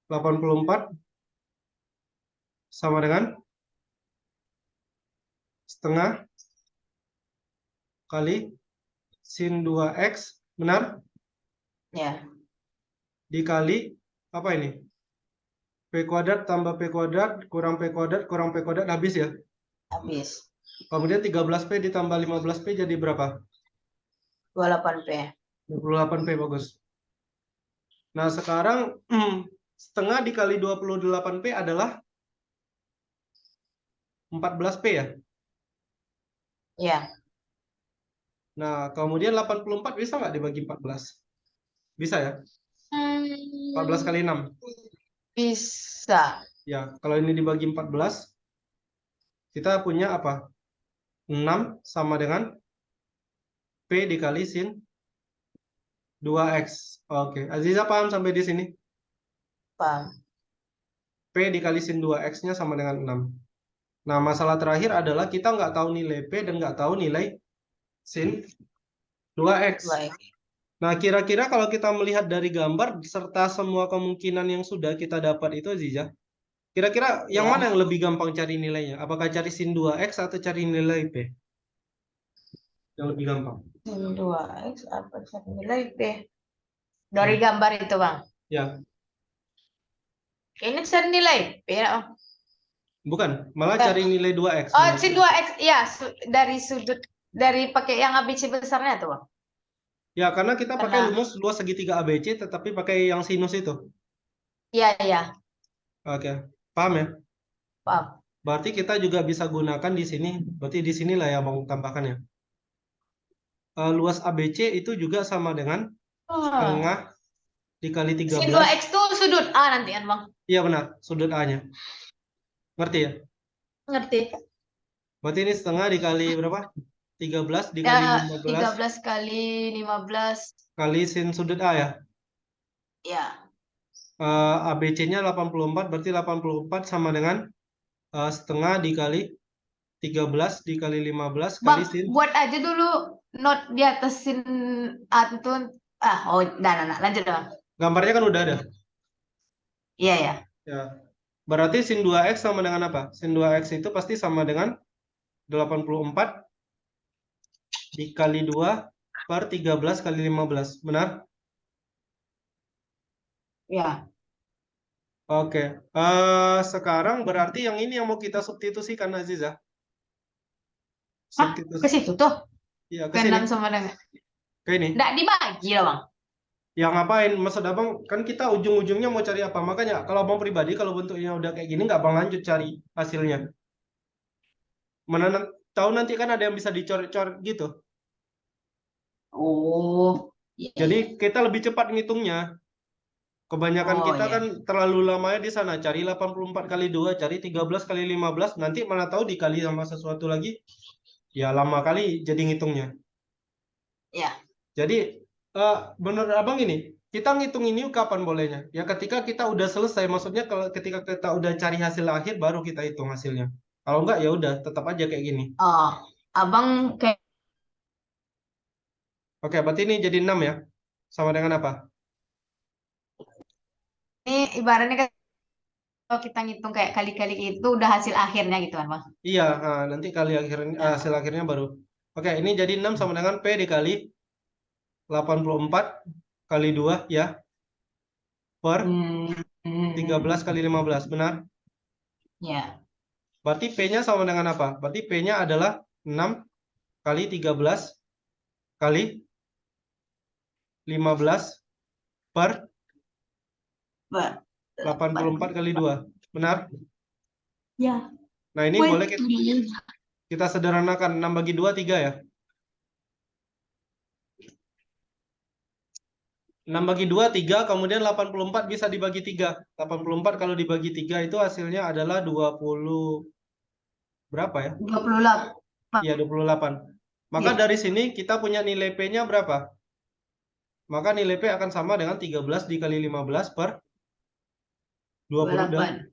84 sama dengan setengah kali sin 2X, benar?
Ya.
Dikali apa ini? P kuadrat tambah P kuadrat kurang P kuadrat kurang P kuadrat habis ya.
Habis.
Kemudian 13P ditambah 15P jadi berapa?
28P.
28P bagus. Nah, sekarang setengah dikali 28P adalah 14P ya.
Ya.
Nah, kemudian 84 bisa nggak dibagi 14? Bisa ya? 14 kali 6.
Bisa.
Ya, kalau ini dibagi 14, kita punya apa? 6 sama dengan P dikali sin 2X. Oke, Aziza paham sampai di sini?
Paham.
P dikali sin 2X-nya sama dengan 6. Nah, masalah terakhir adalah kita nggak tahu nilai P dan nggak tahu nilai sin 2X.
Baik.
Nah, kira-kira kalau kita melihat dari gambar serta semua kemungkinan yang sudah kita dapat itu, Aziza, kira-kira yang
Ya.
mana yang lebih gampang cari nilainya? Apakah cari sin 2X atau cari nilai P? Yang lebih gampang.
Sin 2X apa cari nilai P? Dari gambar itu, Bang.
Ya,
Ini cari nilai P ya, Bang.
bukan. Malah
Eh.
cari nilai 2X.
Oh, sin 2X. Ya, dari sudut. Dari pakai yang ABC besarnya tuh, Bang.
Ya, karena kita pakai
Karena,
luas segitiga ABC, tetapi pakai yang sinus itu.
iya, iya.
Oke, paham ya?
Paham.
Berarti kita juga bisa gunakan di sini. Berarti di sinilah ya, Bang, tambahkan ya. Luas ABC itu juga sama dengan setengah dikali
Sin
13.
2X tuh sudut A nanti kan, Bang?
Iya benar, sudut A-nya. Ngerti ya?
Ngerti.
Berarti ini setengah dikali berapa? 13
Ya,
dikali 15
13 kali 15.
kali sin sudut A ya.
Ya.
ABC-nya 84, berarti 84 sama dengan setengah dikali 13 dikali 15
Bang,
kali sin.
buat aja dulu note di atas sin A itu. Nah, lanjut, Bang.
Gambarnya kan udah ada.
Iya, ya.
Ya. Berarti sin 2X sama dengan apa? Sin 2X itu pasti sama dengan 84 dikali 2 per 13 kali 15. Benar?
Ya.
Oke. Sekarang berarti yang ini yang mau kita substitusikan, Aziza.
Hah? Ke
Substitusi.
situ tuh?
Iya, ke
Ke
sini.
6 sama dengan.
Ke ini.
Nggak dibagi lah, Bang.
Ya ngapain? Maksud abang, kan kita ujung-ujungnya mau cari apa? Makanya kalau abang pribadi, kalau bentuknya udah kayak gini, nggak abang lanjut cari hasilnya. Mana tahu nanti kan ada yang bisa dicoret-coret gitu.
Oh, iya,
Jadi
iya.
kita lebih cepat ngitungnya. Kebanyakan
Oh,
kita
iya.
kan terlalu lamanya di sana. Cari 84 kali 2, cari 13 kali 15. Nanti mana tahu dikali sama sesuatu lagi. Ya lama kali jadi ngitungnya.
Ya.
Jadi menurut abang ini, kita ngitung ini kapan bolehnya? Ya ketika kita udah selesai, maksudnya kalau ketika kita udah cari hasil akhir baru kita hitung hasilnya. Kalau enggak ya udah tetap aja kayak gini.
Oh, Abang kayak
Oke, berarti ini jadi 6 ya. Sama dengan apa?
ini ibaratnya kan kalau kita ngitung kayak kali-kali itu udah hasil akhirnya gitu kan, Bang.
Iya, nanti kali hasil akhirnya baru. Oke, ini jadi 6 sama dengan P dikali 84 kali 2 ya per
Hmm.
13 kali 15. Benar?
Ya.
Berarti P-nya sama dengan apa? Berarti P-nya adalah 6 kali 13 kali 15 per 84 kali 2. Benar?
Ya.
Nah, ini boleh kita sederhanakan. 6 bagi 2, 3 ya. 6 bagi 2, 3. Kemudian 84 bisa dibagi 3. 84 kalau dibagi 3 itu hasilnya adalah 20. Berapa ya?
28.
Iya, 28. Maka
Iya.
dari sini kita punya nilai P-nya berapa? Maka nilai P akan sama dengan 13 dikali 15 per 28.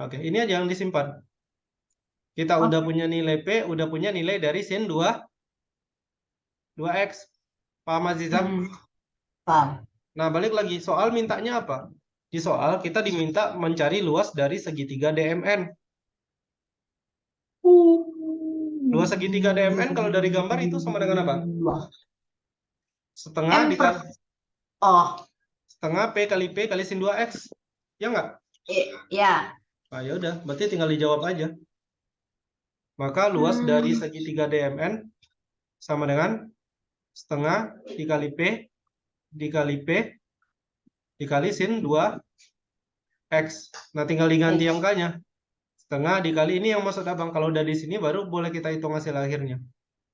Oke, ini aja yang disimpan. Kita udah punya nilai P, udah punya nilai dari sin 2X. Paham, Azizam?
Paham.
Nah, balik lagi. Soal mintanya apa? Di soal kita diminta mencari luas dari segitiga DMN. Luas segitiga DMN kalau dari gambar itu sama dengan apa? Setengah dikali setengah P kali P kali sin 2X. Ya nggak?
Ya.
Nah, ya udah, berarti tinggal dijawab aja. Maka luas dari segitiga DMN sama dengan setengah dikali P dikali P dikali sin 2x. Nah, tinggal diganti
X.
angkanya. Setengah dikali ini yang maksud abang. Kalau udah di sini baru boleh kita hitung hasil akhirnya.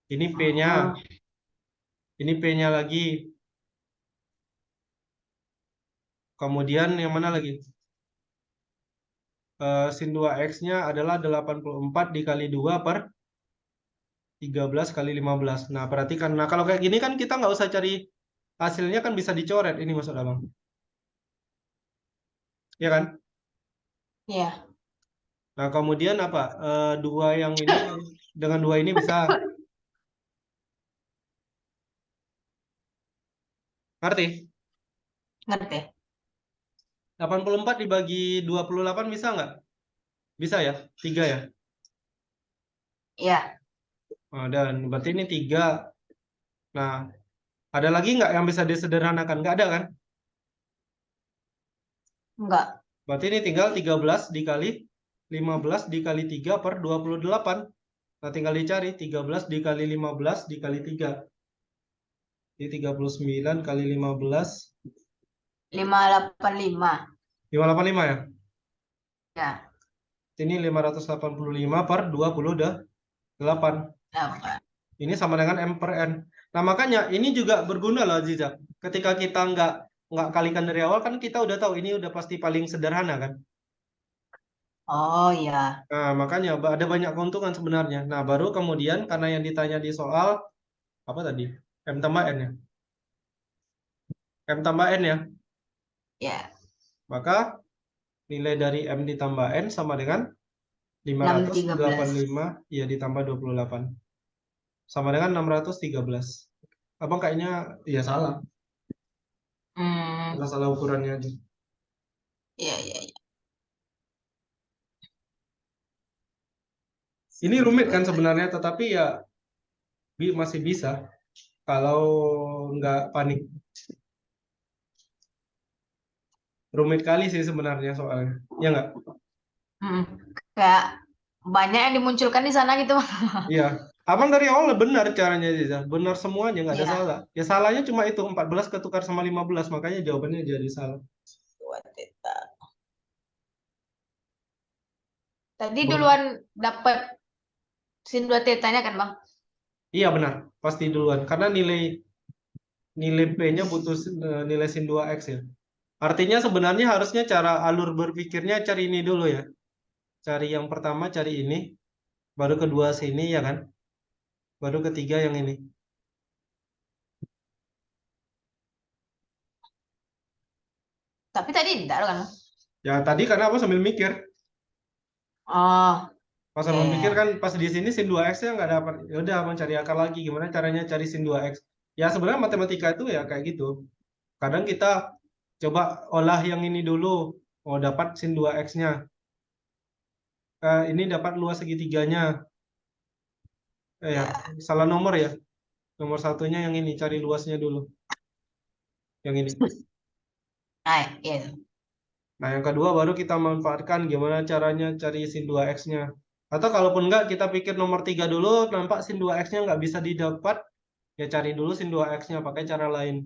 Ini P-nya.
Oh,
Ini P-nya lagi. Kemudian yang mana lagi? Sin 2x-nya adalah 84 dikali 2 per 13 kali 15. Nah, perhatikan. Nah, kalau kayak gini kan kita nggak usah cari hasilnya, kan bisa dicoret. Ini maksud abang. Ya kan?
ya.
Nah, kemudian apa? Dua yang ini dengan dua ini bisa. Ngerti?
Ngerti?
84 dibagi 28 bisa nggak? Bisa ya? 3 ya?
Ya,
Nah, dan berarti ini 3. Nah, ada lagi nggak yang bisa disederhanakan? Nggak ada kan?
enggak.
Berarti ini tinggal 13 dikali 15 dikali 3 per 28. Nah, tinggal dicari 13 dikali 15 dikali 3. Ini 39 kali 15.
585.
585 ya?
Ya,
Ini 585 per 28.
8.
Ini sama dengan M per N. Nah, makanya ini juga berguna loh, Ziza. Ketika kita nggak kalikan dari awal, kan kita udah tahu ini udah pasti paling sederhana kan.
Oh ya.
Nah, makanya ada banyak keuntungan sebenarnya. Nah, baru kemudian karena yang ditanya di soal, apa tadi? M tambah N ya? M tambah N ya?
Ya,
Maka nilai dari M ditambah N sama dengan
613.
585, ya ditambah 28. Sama dengan 613. Abang kayaknya, ya salah.
Hmm,
Karena salah ukurannya aja.
ya, ya, ya.
Ini rumit kan sebenarnya, tetapi ya masih bisa kalau nggak panik. Rumit kali sih sebenarnya soalnya. Ya nggak?
Hmm. Kayak banyak yang dimunculkan di sana gitu.
Iya. Abang dari awal benar caranya Ziza. Benar semuanya, nggak ada
Iya.
salah. Ya salahnya cuma itu, 14 ketukar sama 15. Makanya jawabannya jadi salah.
Dua teta. Tadi
Bon.
duluan dapat sin 2 tetanya kan, Bang?
Iya benar, pasti duluan. Karena nilai nilai P-nya butuh nilai sin 2x ya. Artinya sebenarnya harusnya cara alur berpikirnya cari ini dulu ya. Cari yang pertama, cari ini. Baru kedua sini ya kan. Baru ketiga yang ini.
Tapi tadi enggak kan?
Ya tadi karena aku sambil mikir.
Oh,
Pas
ya,
sambil
ya,
mikir kan
ya.
pas di sini sin 2x nya nggak dapat. Ya udah mencari akar lagi. Gimana caranya cari sin 2x? Ya sebenarnya matematika itu ya kayak gitu. Kadang kita coba olah yang ini dulu. Oh dapat sin 2x-nya. Ini dapat luas segitiganya. Ya,
Ya.
salah nomor ya. Nomor satunya yang ini, cari luasnya dulu. Yang ini.
Nah, ya.
Nah, yang kedua baru kita manfaatkan gimana caranya cari sin 2x-nya. Atau kalaupun enggak, kita pikir nomor 3 dulu, nampak sin 2x-nya nggak bisa didapat, ya cari dulu sin 2x-nya pakai cara lain.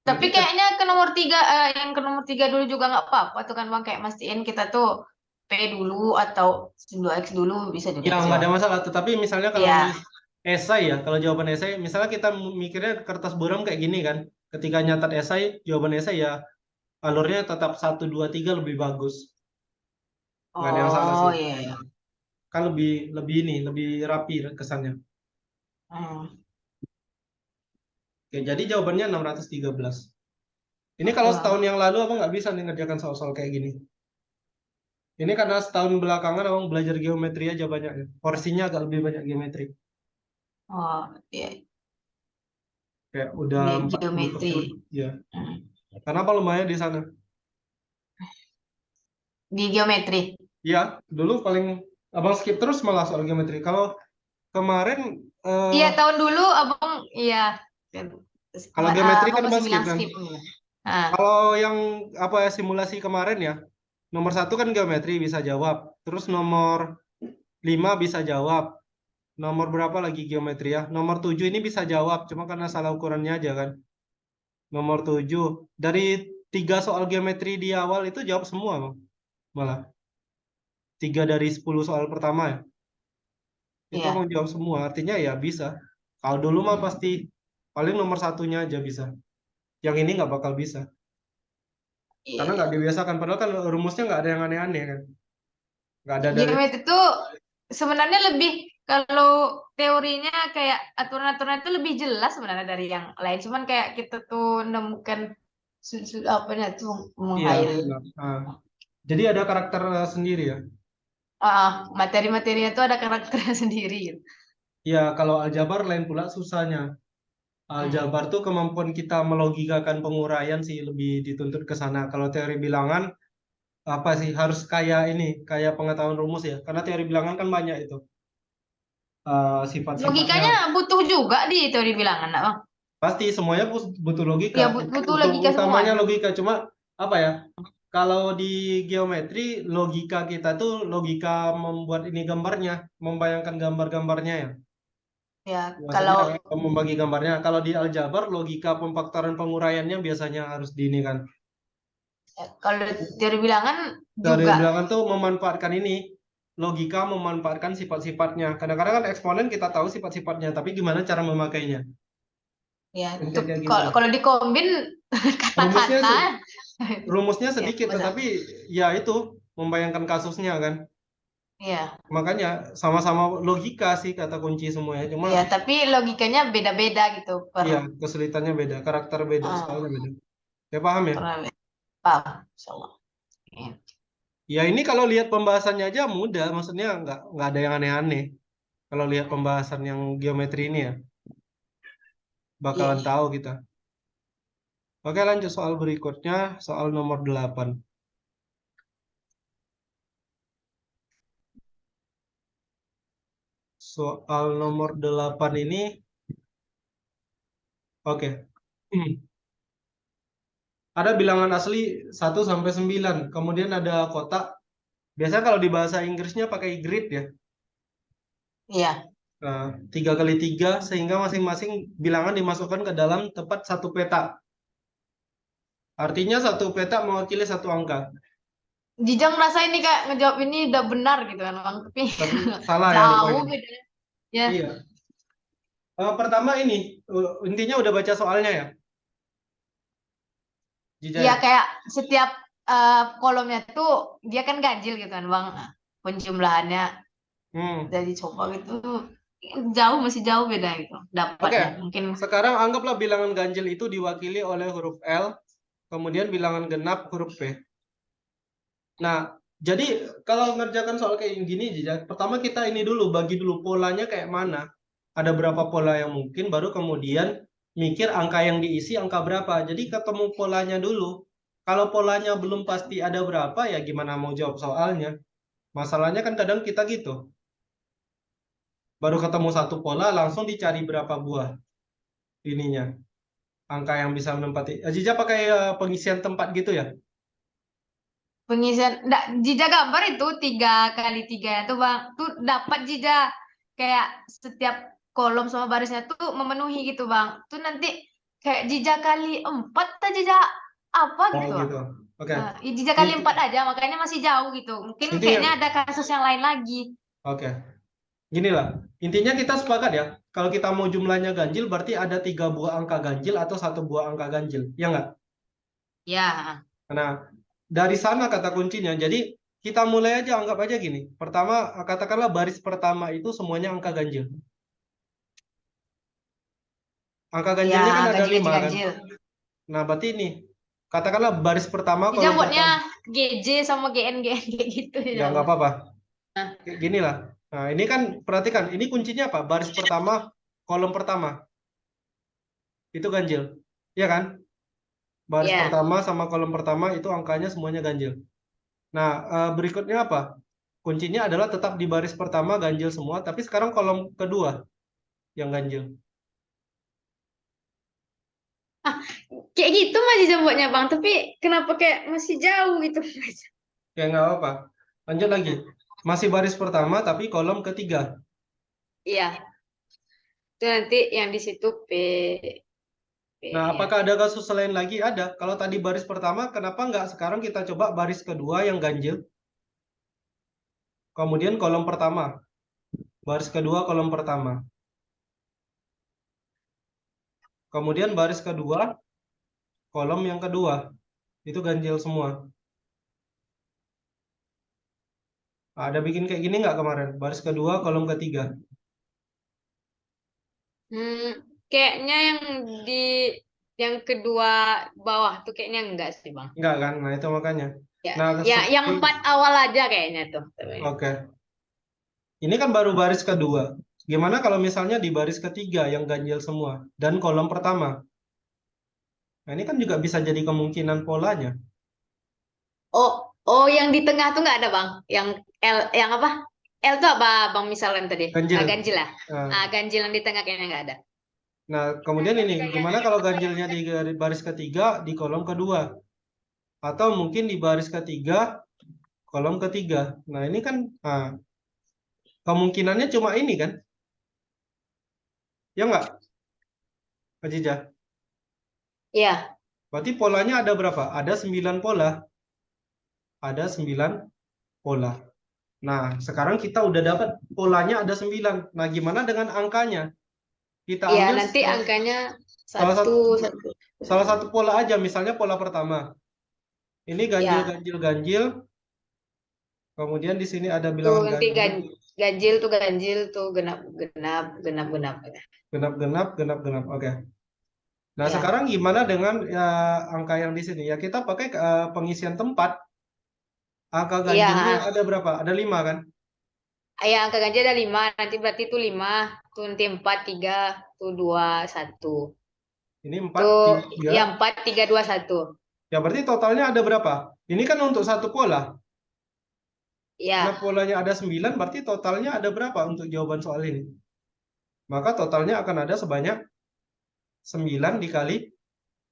Tapi
Nanti
kayaknya ke nomor 3, yang ke nomor 3 dulu juga nggak apa-apa tuh kan, Bang. Kayak mastiin kita tuh P dulu atau sin 2X dulu bisa juga
ya
sih,
nggak
Bang.
ada masalah. Tetapi misalnya kalau nulis
Iya.
esai ya, kalau jawaban esai, misalnya kita mikirnya kertas buram kayak gini kan. Ketika nyatat esai, jawaban esai ya alurnya tetap 1, 2, 3 lebih bagus. Nggak ada yang salah
Oh,
sih.
iya, iya.
Kan lebih lebih ini, lebih rapi kesannya.
Hmm.
Oke, jadi jawabannya 613. Ini
Oke,
kalau
Bang.
setahun yang lalu abang nggak bisa nih ngerjakan soal-soal kayak gini. Ini karena setahun belakangan abang belajar geometri aja banyak ya. Porsinya agak lebih banyak geometri.
Oh, iya.
Kayak udah
Di
40%.
geometri.
Ya.
Hmm.
Karena apa lumayan di sana?
Di geometri.
Ya, dulu paling abang skip terus malah soal geometri. Kalau kemarin
Iya, tahun dulu Abang, iya.
kalau geometri
Abang
kan abang
masih
skip
bilang
kan.
skip. Nah,
Kalau yang apa ya simulasi kemarin ya, nomor satu kan geometri bisa jawab. Terus nomor 5 bisa jawab. Nomor berapa lagi geometri ya? Nomor 7 ini bisa jawab, cuma karena salah ukurannya aja kan. Nomor 7. Dari 3 soal geometri di awal itu jawab semua, Bang. Malah 3 dari 10 soal pertama ya. Itu
Iya.
mau jawab semua, artinya ya bisa. Kalau dulu mah pasti paling nomor satunya aja bisa. Yang ini nggak bakal bisa.
Iya,
Karena
iya.
nggak dibiasakan. Padahal kan rumusnya nggak ada yang aneh-aneh kan. Nggak ada dari...
Geometri itu sebenarnya lebih, kalau teorinya kayak aturan-aturan itu lebih jelas sebenarnya dari yang lain. Cuman kayak kita tuh nemukan apanya tuh
Iya,
menghayal.
benar. Ah, jadi ada karakter sendiri ya.
Materi-materinya tuh ada karakternya sendiri gitu.
Ya, kalau aljabar lain pula susahnya.
Hmm.
Aljabar tuh kemampuan kita melogikakan penguraian sih lebih dituntut ke sana. Kalau teori bilangan apa sih harus kayak ini, kayak pengetahuan rumus ya. Karena teori bilangan kan banyak itu. Sifat-sifatnya
Logikanya butuh juga di teori bilangan, nak, Bang?
pasti semuanya butuh logika.
Ya butuh
Untuk
logika
utamanya
semuanya.
logika. Cuma apa ya? Kalau di geometri logika kita tuh logika membuat ini gambarnya, membayangkan gambar-gambarnya ya.
Ya,
Biasanya
kalau
membagi gambarnya. Kalau di aljabar logika pemfaktoran penguraiannya biasanya harus di ini kan.
kalau teori bilangan
Teori
juga.
bilangan tuh memanfaatkan ini, logika memanfaatkan sifat-sifatnya. Kadang-kadang kan eksponen kita tahu sifat-sifatnya, tapi gimana cara memakainya?
Ya,
Kan
untuk
kayak gitu.
kalau dikombin
Rumusnya
kata-kata.
rumusnya
Ya,
sedikit,
benar.
tetapi ya itu membayangkan kasusnya kan.
Iya.
Makanya sama-sama logika sih kata kunci semuanya. Cuma
Iya, tapi logikanya beda-beda gitu per
iya kesulitannya beda, karakter beda,
ah,
soalnya beda. Ya paham ya?
pernah paham, insyaallah. Iya.
Ya ini kalau lihat pembahasannya aja mudah, maksudnya nggak ada yang aneh-aneh. Kalau lihat pembahasan yang geometri ini ya,
Iya,
bakalan
iya.
tahu kita. Oke lanjut soal berikutnya, soal nomor 8. Soal nomor 8 ini, oke. Ada bilangan asli 1 sampai 9, kemudian ada kotak. Biasanya kalau di bahasa Inggrisnya pakai grid ya.
Iya.
Nah, 3 kali 3 sehingga masing-masing bilangan dimasukkan ke dalam tepat satu peta. Artinya satu peta mewakili satu angka.
Jijang merasa ini kak ngejawab ini udah benar gitu kan, Bang. Tapi
Tapi salah ya
jauh
rupanya.
bedanya. Ya.
Iya. Pertama ini, intinya udah baca soalnya ya,
Iya,
Jijaya.
kayak setiap kolomnya tuh dia kan ganjil gitu kan, Bang. Penjumlahannya
Hmm.
dari coba gitu jauh, masih jauh beda gitu
Oke,
dapatnya. Mungkin
sekarang anggaplah bilangan ganjil itu diwakili oleh huruf L, kemudian bilangan genap huruf P. Nah, jadi kalau ngerjakan soal kayak gini, Jijak, pertama kita ini dulu, bagi dulu polanya kayak mana. Ada berapa pola yang mungkin, baru kemudian mikir angka yang diisi angka berapa. Jadi ketemu polanya dulu. Kalau polanya belum pasti ada berapa, ya gimana mau jawab soalnya. Masalahnya kan kadang kita gitu. Baru ketemu satu pola, langsung dicari berapa buah ininya. Angka yang bisa menempati. Jija pakai pengisian tempat gitu ya?
pengisian enggak, jija gambar itu 3 kali 3 tuh, Bang. Tuh dapat jija kayak setiap kolom sama barisnya tuh memenuhi gitu, Bang. Tuh nanti kayak jija kali 4 atau jija apa
Oh
gitu, Bang.
gitu. Oke.
Jija kali 4 aja, makanya masih jauh gitu. Mungkin kayaknya
Intinya,
ada kasus yang lain lagi.
oke. Gini lah. Intinya kita sepakat ya. Kalau kita mau jumlahnya ganjil, berarti ada 3 buah angka ganjil atau 1 buah angka ganjil. Ya nggak?
Ya.
Nah, dari sana kata kuncinya. Jadi, kita mulai aja, anggap aja gini. Pertama, katakanlah baris pertama itu semuanya angka ganjil. Angka
Ya,
ganjilnya kan ada
ganjil, ganjil,
5 kan?
ganjil.
Nah, berarti ini. Katakanlah baris pertama,
Jija
kolom
buatnya
pertama.
GJ sama GN, GN kayak gitu
Ya,
Jija
nggak
buat.
apa-apa.
Nah,
Kayak gini lah. Nah, ini kan perhatikan. Ini kuncinya apa? Baris pertama, kolom pertama. Itu ganjil. Iya kan? Baris
ya.
pertama sama kolom pertama itu angkanya semuanya ganjil. Nah, berikutnya apa? Kuncinya adalah tetap di baris pertama ganjil semua, tapi sekarang kolom kedua yang ganjil.
Kayak gitu mah Jija buatnya, Bang. Tapi kenapa kayak masih jauh gitu?
Ya nggak apa-apa. Lanjut lagi. Masih baris pertama tapi kolom ketiga.
Iya, itu nanti yang di situ P.
Nah,
ya.
apakah ada kasus lain lagi? Ada. Kalau tadi baris pertama, kenapa nggak sekarang kita coba baris kedua yang ganjil? Kemudian kolom pertama. Baris kedua, kolom pertama. Kemudian baris kedua, kolom yang kedua. Itu ganjil semua. Ada bikin kayak gini nggak kemarin? Baris kedua, kolom ketiga.
Kayaknya di yang kedua bawah tuh kayaknya enggak sih Bang.
Enggak kan? Nah, itu makanya.
Ya,
Nah,
ya yang
seperti...
4 awal aja kayaknya tuh.
Oke. Ini kan baru baris kedua. Gimana kalau misalnya di baris ketiga yang ganjil semua dan kolom pertama? Nah, ini kan juga bisa jadi kemungkinan polanya.
Oh, oh yang di tengah tuh nggak ada Bang. Yang L, yang apa? L tuh apa Bang misalnya tadi?
Ganjil.
Ganjil lah.
Nah,
Ganjil yang di tengah kayaknya nggak ada.
nah, kemudian ini, gimana kalau ganjilnya di baris ketiga di kolom kedua? Atau mungkin di baris ketiga, kolom ketiga. Nah, ini kan kemungkinannya cuma ini kan? Ya nggak, Kak Jija?
Iya,
Berarti polanya ada berapa? Ada 9 pola. Ada 9 pola. Nah, sekarang kita udah dapat polanya ada 9. Nah, gimana dengan angkanya? Kita
iya
ambil
nanti angkanya
salah
satu
satu
satu.
salah satu pola aja, misalnya pola pertama. Ini ganjil,
Ya,
ganjil, ganjil. Kemudian di sini ada
tuh
bilangan
nanti
ganjil.
ganjil tuh genap genap genap genap.
Genap, genap, genap, genap. Oke. Nah,
Ya,
sekarang gimana dengan ya, angka yang di sini? Ya, kita pakai pengisian tempat. Angka ganjilnya
iya.
ada berapa? Ada 5 kan?
Ya, angka ganjil ada 5. Nanti berarti itu 5. Tuh nanti 4, 3, tuh 2, 1.
Ini 4,
Tuh
3.
ya 4, 3, 2, 1.
Ya, berarti totalnya ada berapa? Ini kan untuk satu pola. Karena
Ya,
polanya ada 9, berarti totalnya ada berapa untuk jawaban soal ini? Maka totalnya akan ada sebanyak 9 dikali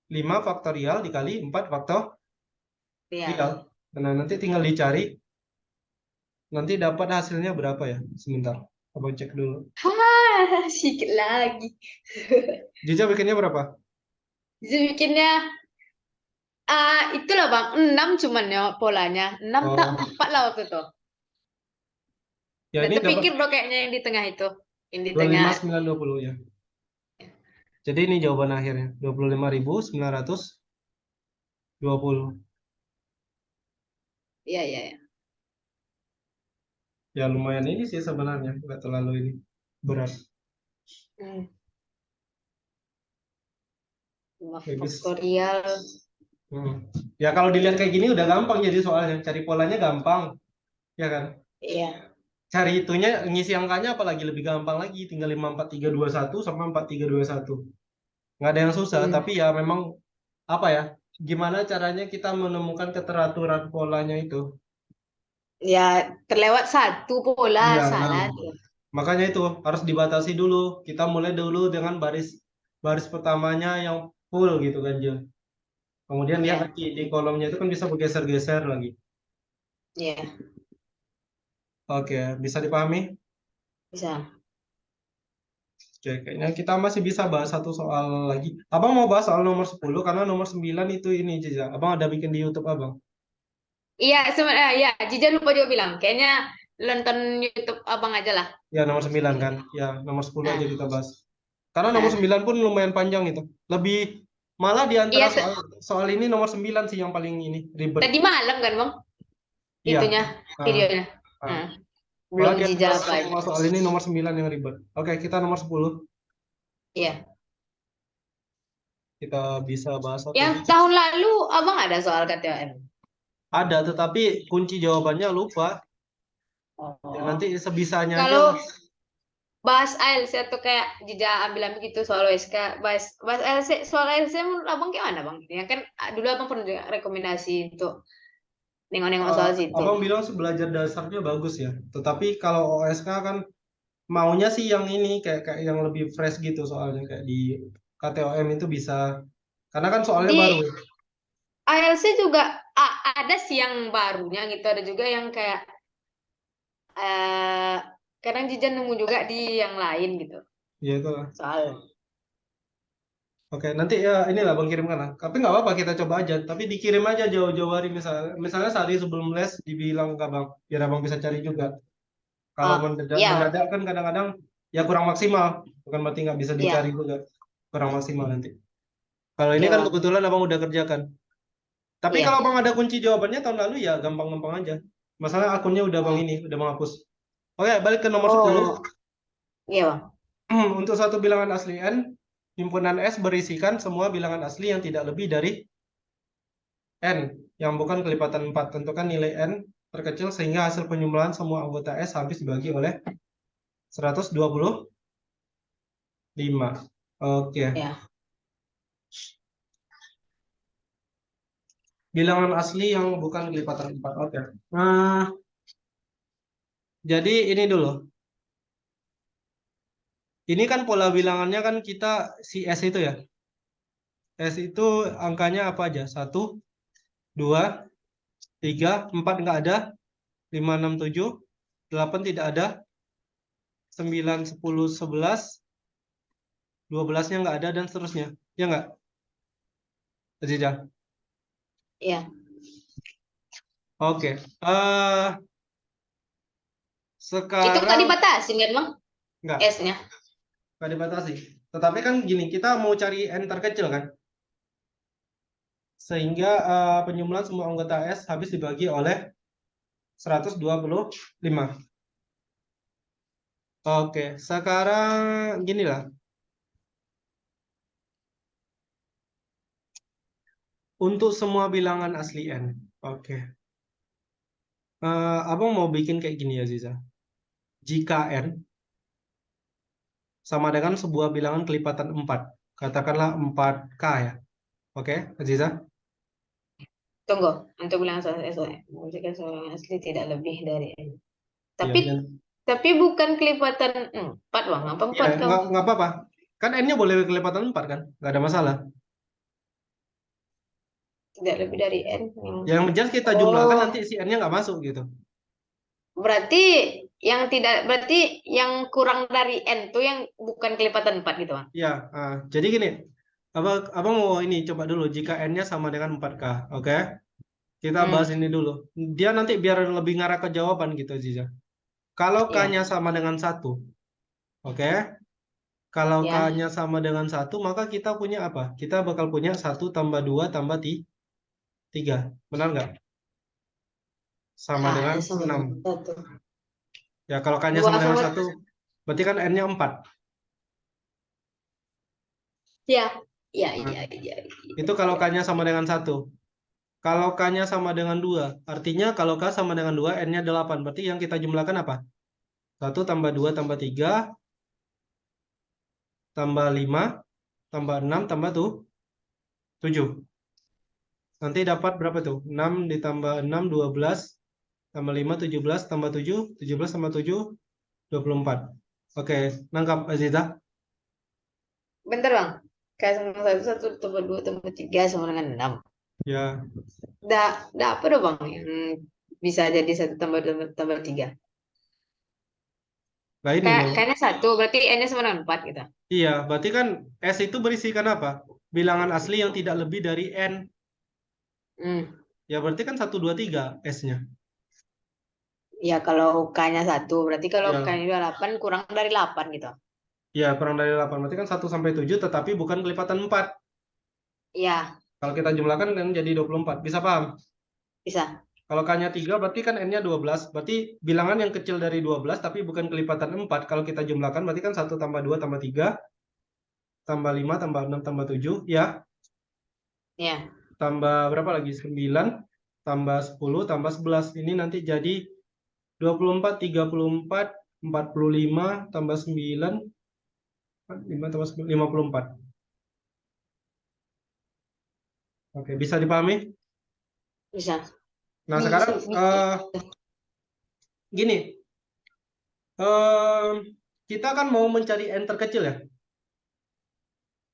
5 faktorial dikali 4 faktorial.
ya.
Nah, nanti tinggal dicari. Nanti dapat hasilnya berapa ya? Sebentar. Abang cek dulu.
Sedikit lagi.
Jija bikinnya berapa?
Jadi bikinnya itulah Bang, 6 cuman ya polanya. 6 tak
Oh,
4 lah waktu itu.
ya
Dan
ini dapat
terpikir bro kayaknya yang di tengah itu. Yang di tengah.
25.920 ya. Jadi ini jawaban akhirnya. 25.920.
Iya, iya, iya.
Ya lumayan ini sih sebenarnya. Nggak terlalu ini berat.
Hmm. 5
Bagus.
faktorial.
Hmm. Ya kalau dilihat kayak gini udah gampang jadi soalnya. Cari polanya gampang. Ya kan?
Iya,
Cari itunya, ngisi angkanya apalagi lebih gampang lagi. Tinggal 54321 sama 4321. Nggak ada yang susah.
hmm.
Tapi ya memang apa ya? Gimana caranya kita menemukan keteraturan polanya itu?
Ya terlewat satu pola
Iya, nah,
salah tuh.
makanya itu harus dibatasi dulu. Kita mulai dulu dengan baris baris pertamanya yang full gitu kan, Jo. Kemudian lihat
Iya,
lagi di kolomnya itu kan bisa bergeser-geser lagi.
iya,
Oke, bisa dipahami?
bisa.
Oke, kayaknya kita masih bisa bahas satu soal lagi. Abang mau bahas soal nomor 10 karena nomor 9 itu ini Ciza. Abang ada bikin di YouTube Abang.
Iya, sebenarnya ya, Jija lupa juga bilang. Kayaknya nonton YouTube abang aja lah.
Ya, nomor 9
9.
kan. Ya, nomor 10 aja
Nah,
kita bahas. Karena nomor
nah.
9 pun lumayan panjang itu. Lebih malah di antara
Iya,
soal soal ini nomor 9 sih yang paling ini ribet.
tadi malam kan bang,
Iya.
itunya,
Ah,
videonya.
ah.
Nah, belum
Malah di
Jija
antara
apa
semua soal ini nomor 9 yang ribet. Oke, kita nomor 10.
Iya.
Kita bisa bahas satu.
Yang tahun lalu abang ada soal KTM.
Ada, tetapi kunci jawabannya lupa. Ya, nanti
Oh.
sebisanya aja lah.
Kalau bahas ALC atau kayak Jija ambil-ambil gitu soal WSK, bahas bahas ALC, soal ALC menurut abang gimana bang? Ya kan dulu abang pernah juga rekomendasi untuk nengok-nengok soal situ.
Abang bilang sih belajar dasarnya bagus ya. Tetapi kalau OSK kan maunya sih yang ini kayak yang lebih fresh gitu soalnya kayak di KTOM itu bisa. Karena kan soalnya
Di
baru.
ALC juga ada sih yang barunya gitu, ada juga yang kayak eh kadang Jija nemu juga di yang lain gitu
Ya itu lah.
soal.
Oke, nanti ya inilah Bang kirimkan lah. Tapi nggak apa-apa kita coba aja. Tapi dikirim aja jauh-jauh hari misalnya sehari sebelum les dibilang ke Abang, biar Abang bisa cari juga. Kalau
Oh,
mendadak,
ya,
mendadak kan kadang-kadang ya kurang maksimal, bukan berarti nggak bisa dicari
ya,
juga, kurang maksimal nanti. Kalau ini
oke
kan
bang.
kebetulan Abang udah kerjakan. Tapi
Iya.
kalau Abang ada kunci jawabannya tahun lalu ya gampang-gampang aja. Masalah akunnya udah Bang
Oh,
ini, udah Bang hapus. Oke, balik ke nomor 10.
oh, iya bang.
Untuk suatu bilangan asli n, himpunan S berisikan semua bilangan asli yang tidak lebih dari n, yang bukan kelipatan 4. Tentukan nilai n terkecil sehingga hasil penyumlahan semua anggota S habis dibagi oleh 125. Oke.
Ya.
Bilangan asli yang bukan kelipatan 4. Oke. Nah, jadi ini dulu. Ini kan pola bilangannya kan kita si S itu ya. S itu angkanya apa aja? 1, 2, 3, 4 nggak ada. 5, 6, 7, 8 tidak ada. 9, 10, 11, 12-nya nggak ada dan seterusnya. Ya nggak, Aziza?
Iya.
Oke.
Itu nggak
Sekarang
dibatasin kan bang?
nggak,
S-nya.
nggak dibatasi. Tetapi kan gini, kita mau cari n terkecil kan? Sehingga penyumlahan semua anggota S habis dibagi oleh 125. Oke, sekarang gini lah. Untuk semua bilangan asli N. Oke. Abang mau bikin kayak gini ya, Ziza. Jika N sama dengan sebuah bilangan kelipatan 4. Katakanlah 4K ya. Oke, Ziza?
Tunggu, untuk bilang soal S, menunjukkan seorang asli tidak lebih dari N.
Iya,
Tapi
dan
tapi bukan kelipatan 4 bang, apa
ya
4 kau?
nggak apa-apa. Kan N-nya boleh kelipatan 4 kan? Nggak ada masalah.
Tidak lebih dari N.
Yang jelas kita jumlahkan
Oh,
nanti si N-nya nggak masuk gitu.
berarti berarti yang kurang dari N tuh yang bukan kelipatan 4 gitu bang?
Ya, jadi gini. Abang mau ini coba dulu jika N-nya sama dengan 4K. Oke? Kita
Hmm,
bahas ini dulu. Dia nanti biar lebih ngarah ke jawaban gitu, Ziza. Kalau
iya,
K-nya sama dengan 1, oke? Kalau
ya.
K-nya sama dengan 1, maka kita punya apa? Kita bakal punya 1 tambah 2 tambah 3. Benar nggak? Sama dengan
K-nya sama
6.
dengan 1.
Ya, kalau K-nya sama
2
dengan
sama,
1, berarti kan N-nya 4.
ya, ya,
Nah,
iya, iya,
itu
iya,
kalau
iya.
K-nya sama dengan 1. Kalau K-nya sama dengan 2, artinya kalau K sama dengan 2, N-nya 8. Berarti yang kita jumlahkan apa? 1 tambah 2 tambah 3 tambah 5 tambah 6 tambah 7. Nanti dapat berapa tuh? 6 ditambah 6, 12. Tambah 5, 17. Tambah 7, 17 tambah 7, 24. Oke, nangkap Aziza?
Bentar bang. K sama 1, 1 tambah 2 tambah 3 sama dengan 6.
Ya,
Dah apa dong bang yang bisa jadi 1 tambah 3?
nah ini loh.
Kayaknya 1, berarti N-nya sama dengan 4 gitu.
Iya, berarti kan S itu berisikan apa? Bilangan asli yang tidak lebih dari N.
Hmm.
Ya, berarti kan 1, 2, 3 S-nya.
Ya kalau K-nya 1, berarti kalau
Ya,
K-nya 8 kurang dari 8 gitu.
ya kurang dari 8. Berarti kan 1 sampai 7, tetapi bukan kelipatan 4.
Ya,
Kalau kita jumlahkan kan jadi 24. Bisa paham?
bisa.
Kalau K-nya 3 berarti kan N-nya 12. Berarti bilangan yang kecil dari 12 tapi bukan kelipatan 4. Kalau kita jumlahkan berarti kan 1 tambah 2 tambah 3 tambah 5 tambah 6 tambah 7 ya.
Ya.
Tambah berapa lagi? 9 tambah 10 tambah 11. Ini nanti jadi 24, 34, 45 tambah 9, 5 tambah 10, 54. Oke, bisa dipahami?
Bisa.
Nah, sekarang
Bisa, bisa.
gini. eh, Kita kan mau mencari N terkecil ya.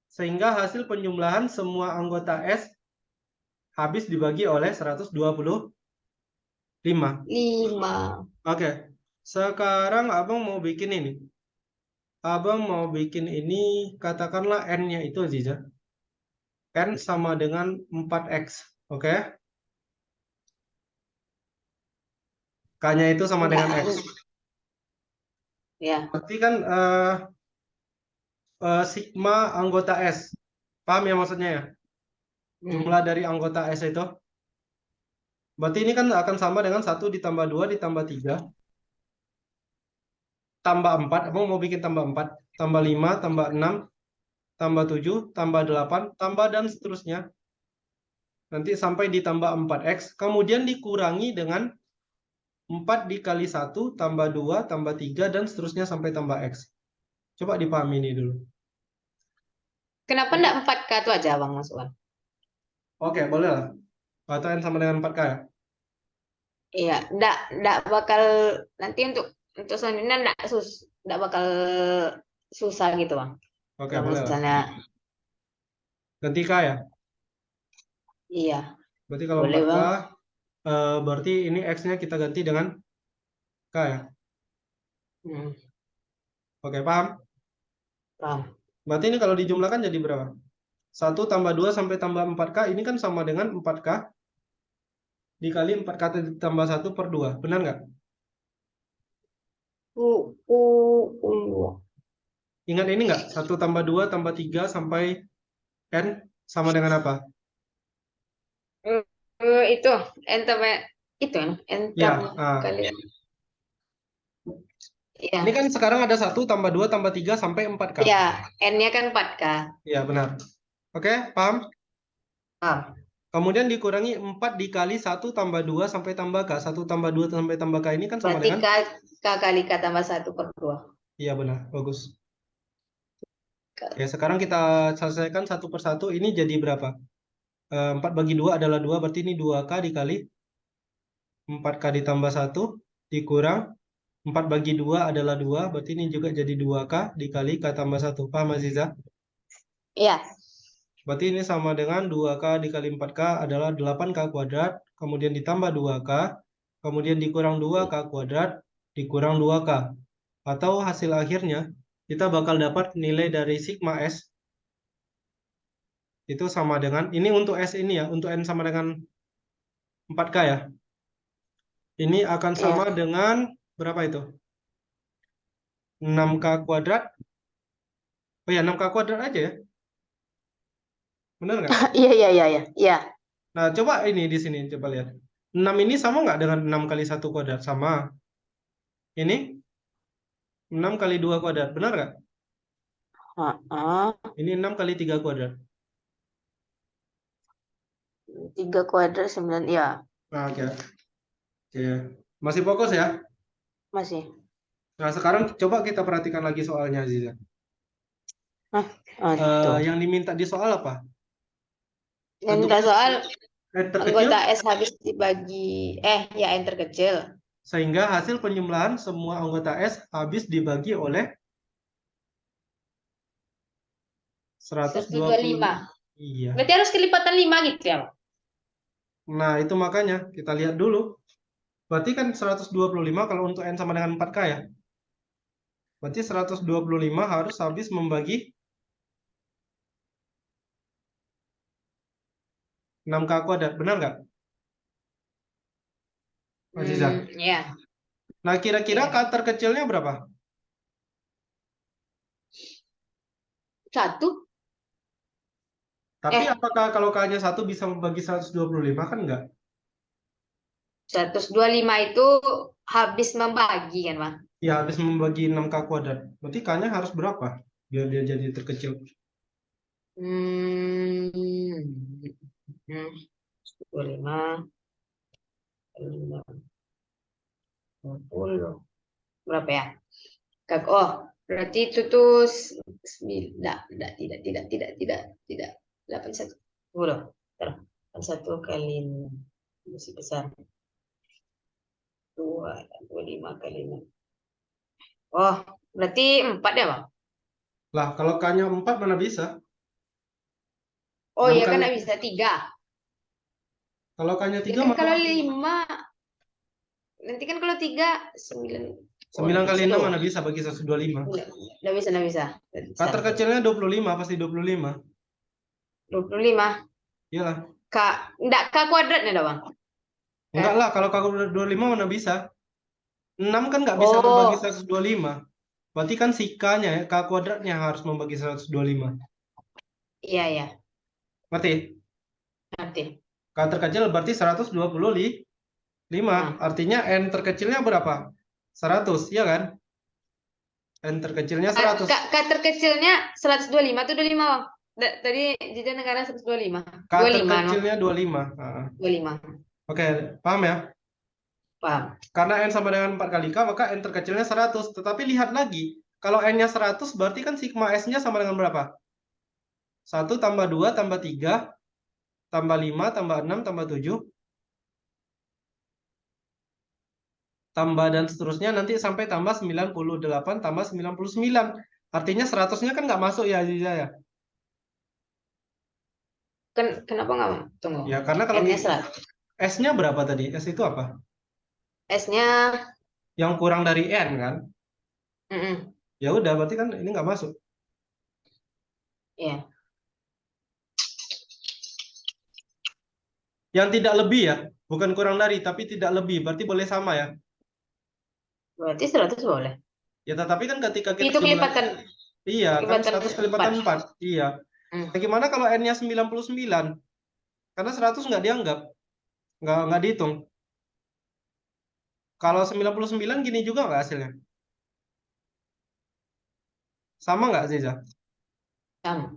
Sehingga hasil penjumlahan semua anggota S habis dibagi oleh 125.
5.
Oke, sekarang abang mau bikin ini. Abang mau bikin ini, katakanlah N-nya itu Aziza. N sama dengan 4X. Oke? K-nya itu sama dengan X.
Ya.
Berarti kan sigma anggota S. Paham ya maksudnya ya? Jumlah dari anggota S itu. Berarti ini kan akan sama dengan 1 ditambah 2 ditambah 3 tambah 4. Abang mau bikin tambah 4, tambah 5, tambah 6, tambah 7, tambah 8, tambah dan seterusnya. Nanti sampai ditambah 4X. Kemudian dikurangi dengan 4 dikali 1, tambah 2, tambah 3, dan seterusnya sampai tambah X. Coba dipahami ini dulu.
Kenapa enggak 4K itu aja Bang masukkan?
Oke, boleh lah. Atau N sama dengan 4K ya?
Iya, enggak bakal nanti untuk selanjutnya enggak bakal susah gitu Bang.
Oke,
Kalau
boleh lah.
misalnya
Ganti K ya?
iya,
Berarti kalau
boleh
4K,
Bang.
berarti ini X-nya kita ganti dengan K ya?
Hmm,
Oke, paham?
paham.
Berarti ini kalau dijumlahkan jadi berapa? 1 tambah 2 sampai tambah 4K, ini kan sama dengan 4K dikali 4K tambah 1 per 2. Benar nggak?
U, u, u.
Ingat ini nggak? 1 tambah 2 tambah 3 sampai N sama dengan apa?
Itu enter itu enter
Ya,
kali
ini
ya.
kan sekarang ada 1 tambah 2 tambah 3 sampai 4K.
Ya, N-nya kan 4K.
Ya, benar. Oke, paham?
Paham.
Kemudian dikurangi 4 dikali 1 tambah 2 sampai tambah K. 1 tambah 2 sampai tambah K ini kan sama
Berarti
dengan?
K kali K tambah 1 per 2.
Iya, benar. Bagus. Ya, sekarang kita selesaikan satu per satu. Ini jadi berapa? 4 bagi 2 adalah 2. Berarti ini 2K dikali 4K ditambah 1 dikurang 4 bagi 2 adalah 2. Berarti ini juga jadi 2K dikali K tambah 1. Paham, Aziza?
Iya.
Berarti ini sama dengan 2K dikali 4K adalah 8K kuadrat. Kemudian ditambah 2K. Kemudian dikurang 2K kuadrat. Dikurang 2K. Atau hasil akhirnya kita bakal dapat nilai dari sigma S. Itu sama dengan, ini untuk S ini ya. Untuk N sama dengan 4K ya. Ini akan sama
Iya.
dengan berapa itu? 6K kuadrat. Oh ya, 6K kuadrat aja ya. Benar nggak?
Iya, iya, iya, iya. Iya.
Nah, coba ini di sini, coba lihat. 6 ini sama nggak dengan 6 kali 1 kuadrat? Sama. Ini 6 kali 2 kuadrat. Benar nggak?
Heeh.
Ini 6 kali 3 kuadrat.
3 kuadrat 9. Ya,
Nah, oke. Oke. Masih fokus ya?
masih.
Nah, sekarang coba kita perhatikan lagi soalnya, Aziza.
Tuh.
Yang diminta di soal apa?
Yang minta soal
Terkecil,
anggota S habis dibagi ya N terkecil.
sehingga hasil penjumlahan semua anggota S habis dibagi oleh 120.
125.
Iya.
Berarti harus kelipatan 5 gitu ya, Bang?
Nah, itu makanya kita lihat dulu. Berarti kan 125 kalau untuk N sama dengan 4K ya. Berarti 125 harus habis membagi 6K kuadrat. Benar nggak, Aziza?
Ya.
Nah, kira-kira
Iya.
K terkecilnya berapa?
1.
Tapi apakah kalau K-nya 1 bisa membagi 125? Kan enggak.
125 itu habis membagi kan, Bang?
Ya, habis membagi 6K kuadrat. Berarti K-nya harus berapa? Biar dia jadi terkecil.
Hmm. 25 50. Berapa ya? Oh, berarti itu tuh tidak 81. Udah, 81 kali 6 masih besar. 25 kali 6. Oh, berarti 4 ya, Bang?
Lah, kalau K-nya 4 mana bisa?
Oh
6
iya kan
kali.
nggak bisa 3.
Kalau K-nya
Ya
3
kan
mana?
kalau 5 nanti kan kalau 3 9. Oh,
9
nggak
kali
bisa
6
dong.
mana bisa bagi 125?
Nggak bisa, nggak bisa.
K terkecilnya 25, pasti 25.
25.
Iyalah.
Enggak K kuadratnya dong, Bang.
Enggak lah, kalau K kuadrat 25 mana bisa? 6 kan nggak bisa membagi
Oh,
125. Berarti kan si K-nya ya, K kuadratnya harus membagi 125.
iya ya,
Ngerti?
nanti.
K terkecil berarti 125.
Nah,
Artinya N terkecilnya berapa? 100, ya kan? N terkecilnya 100.
K terkecilnya 125 tuh 25, Bang. Tadi Jajan negara 125.
K
25, no.
terkecilnya 25. Ah,
25.
oke, paham ya?
Paham.
Karena N sama dengan 4 kali K, maka N terkecilnya 100. Tetapi lihat lagi, kalau N-nya 100, berarti kan sigma S-nya sama dengan berapa? 1 tambah 2 tambah 3 tambah 5 tambah 6 tambah 7 tambah dan seterusnya nanti sampai tambah 98 tambah 99. Artinya 100-nya kan nggak masuk ya Aziza ya?
Kenapa nggak, Bang? Tunggu.
Ya karena kalau
N-nya 100.
S-nya berapa tadi? S itu apa?
S-nya,
Yang kurang dari N kan?
mm-mm,
Ya udah berarti kan ini nggak masuk.
ya.
Yang tidak lebih ya, bukan kurang dari tapi tidak lebih, berarti boleh sama ya.
Berarti 100 boleh.
Ya tetapi kan ketika kita
Itu
jumlah,
kelipatan
iya kan
kelipatan
100
4.
kelipatan 4. Iya.
Hmm.
Nah, gimana kalau N-nya 99? Karena 100 nggak dianggap, nggak dihitung. Kalau 99 gini juga nggak hasilnya? Sama nggak Ziza?
Sama.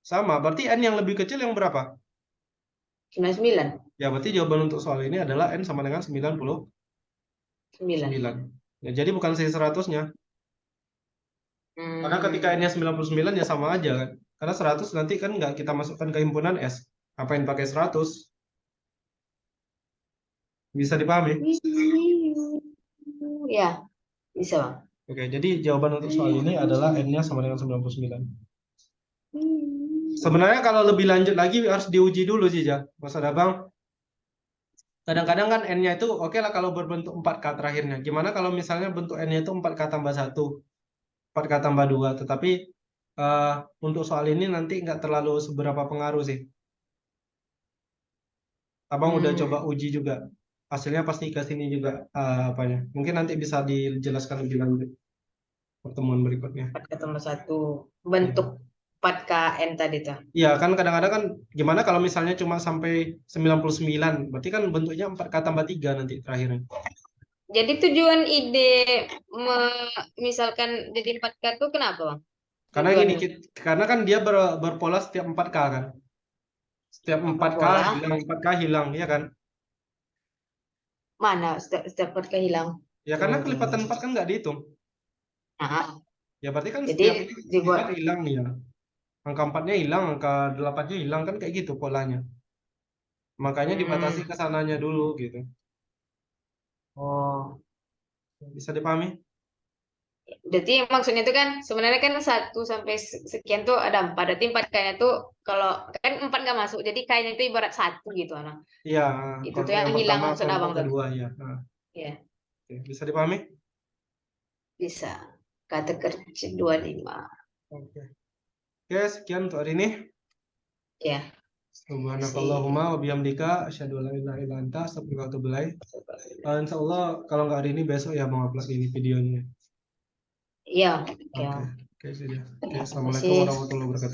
Sama, berarti N yang lebih kecil yang berapa?
99.
Ya, berarti jawaban untuk soal ini adalah N sama dengan 99.
9.
Ya, jadi bukan sisi 100-nya. Karena ketika
Hmm.
N-nya 99 ya sama aja kan. Karena 100 nanti kan nggak kita masukkan ke himpunan S. Ngapain pakai 100? Bisa dipahami?
Ya, bisa, Bang.
Oke, jadi jawaban untuk soal ini adalah N-nya sama dengan 99. Sebenarnya kalau lebih lanjut lagi harus diuji dulu sih, ya. Mas Adabang. Kadang-kadang kan N-nya itu oke lah kalau berbentuk 4K terakhirnya. Gimana kalau misalnya bentuk N-nya itu 4K tambah 1, 4K tambah 2. Tetapi eh, untuk soal ini nanti nggak terlalu seberapa pengaruh sih. Abang udah coba
Hmm.
uji juga. Hasilnya pasti ke sini juga apanya. Mungkin nanti bisa dijelaskan lebih lanjut pertemuan berikutnya.
4 tambah 1.
Ya.
Bentuk 4KN tadi tuh.
Iya kan kadang-kadang kan gimana kalau misalnya cuma sampai 99, berarti kan bentuknya 4K tambah 3 nanti terakhirnya.
Jadi tujuan ide misalkan jadi 4K itu kenapa, Bang?
Karena gini,
Tujuannya
karena kan dia berpola setiap 4K kan. Setiap 4K
berpola.
hilang, 4K hilang, ya kan?
Mana setiap 4K hilang?
Ya karena
Tunggu, tunggu.
kelipatan 4 kan nggak dihitung.
Nah,
Ya berarti kan
jadi
setiap 4
dibuat.
hilang nih ya. Angka 4-nya hilang, angka 8-nya hilang kan kayak gitu polanya. Makanya dibatasi
Hmm.
ke sananya dulu gitu.
Oh.
Bisa dipahami?
Berarti maksudnya itu kan sebenarnya kan 1 sampai sekian tuh ada 4. Berarti 4K-nya tuh kalau kan 4 nggak masuk. Jadi K-nya itu ibarat 1 gitu. Nah.
Iya,
Itu tuh
kelompok
yang
yang
hilang
pertama,
maksud
kelompok
abang tuh.
kedua ya. Nah,
Ya,
oke. Bisa dipahami?
bisa. Kata kerja 25.
Oke. Oke, sekian untuk hari ini.
Ya,
Subhanakallahumma
masih.
wa bihamdika asyhadu an la ilaha illa anta astaghfiruka wa atubu ilaik. Insya Allah kalau nggak hari ini besok ya mau upload ini videonya.
Iya, oke.
Oke, oke sudah. Oke, assalamualaikum
Masih.
warahmatullahi wabarakatuh.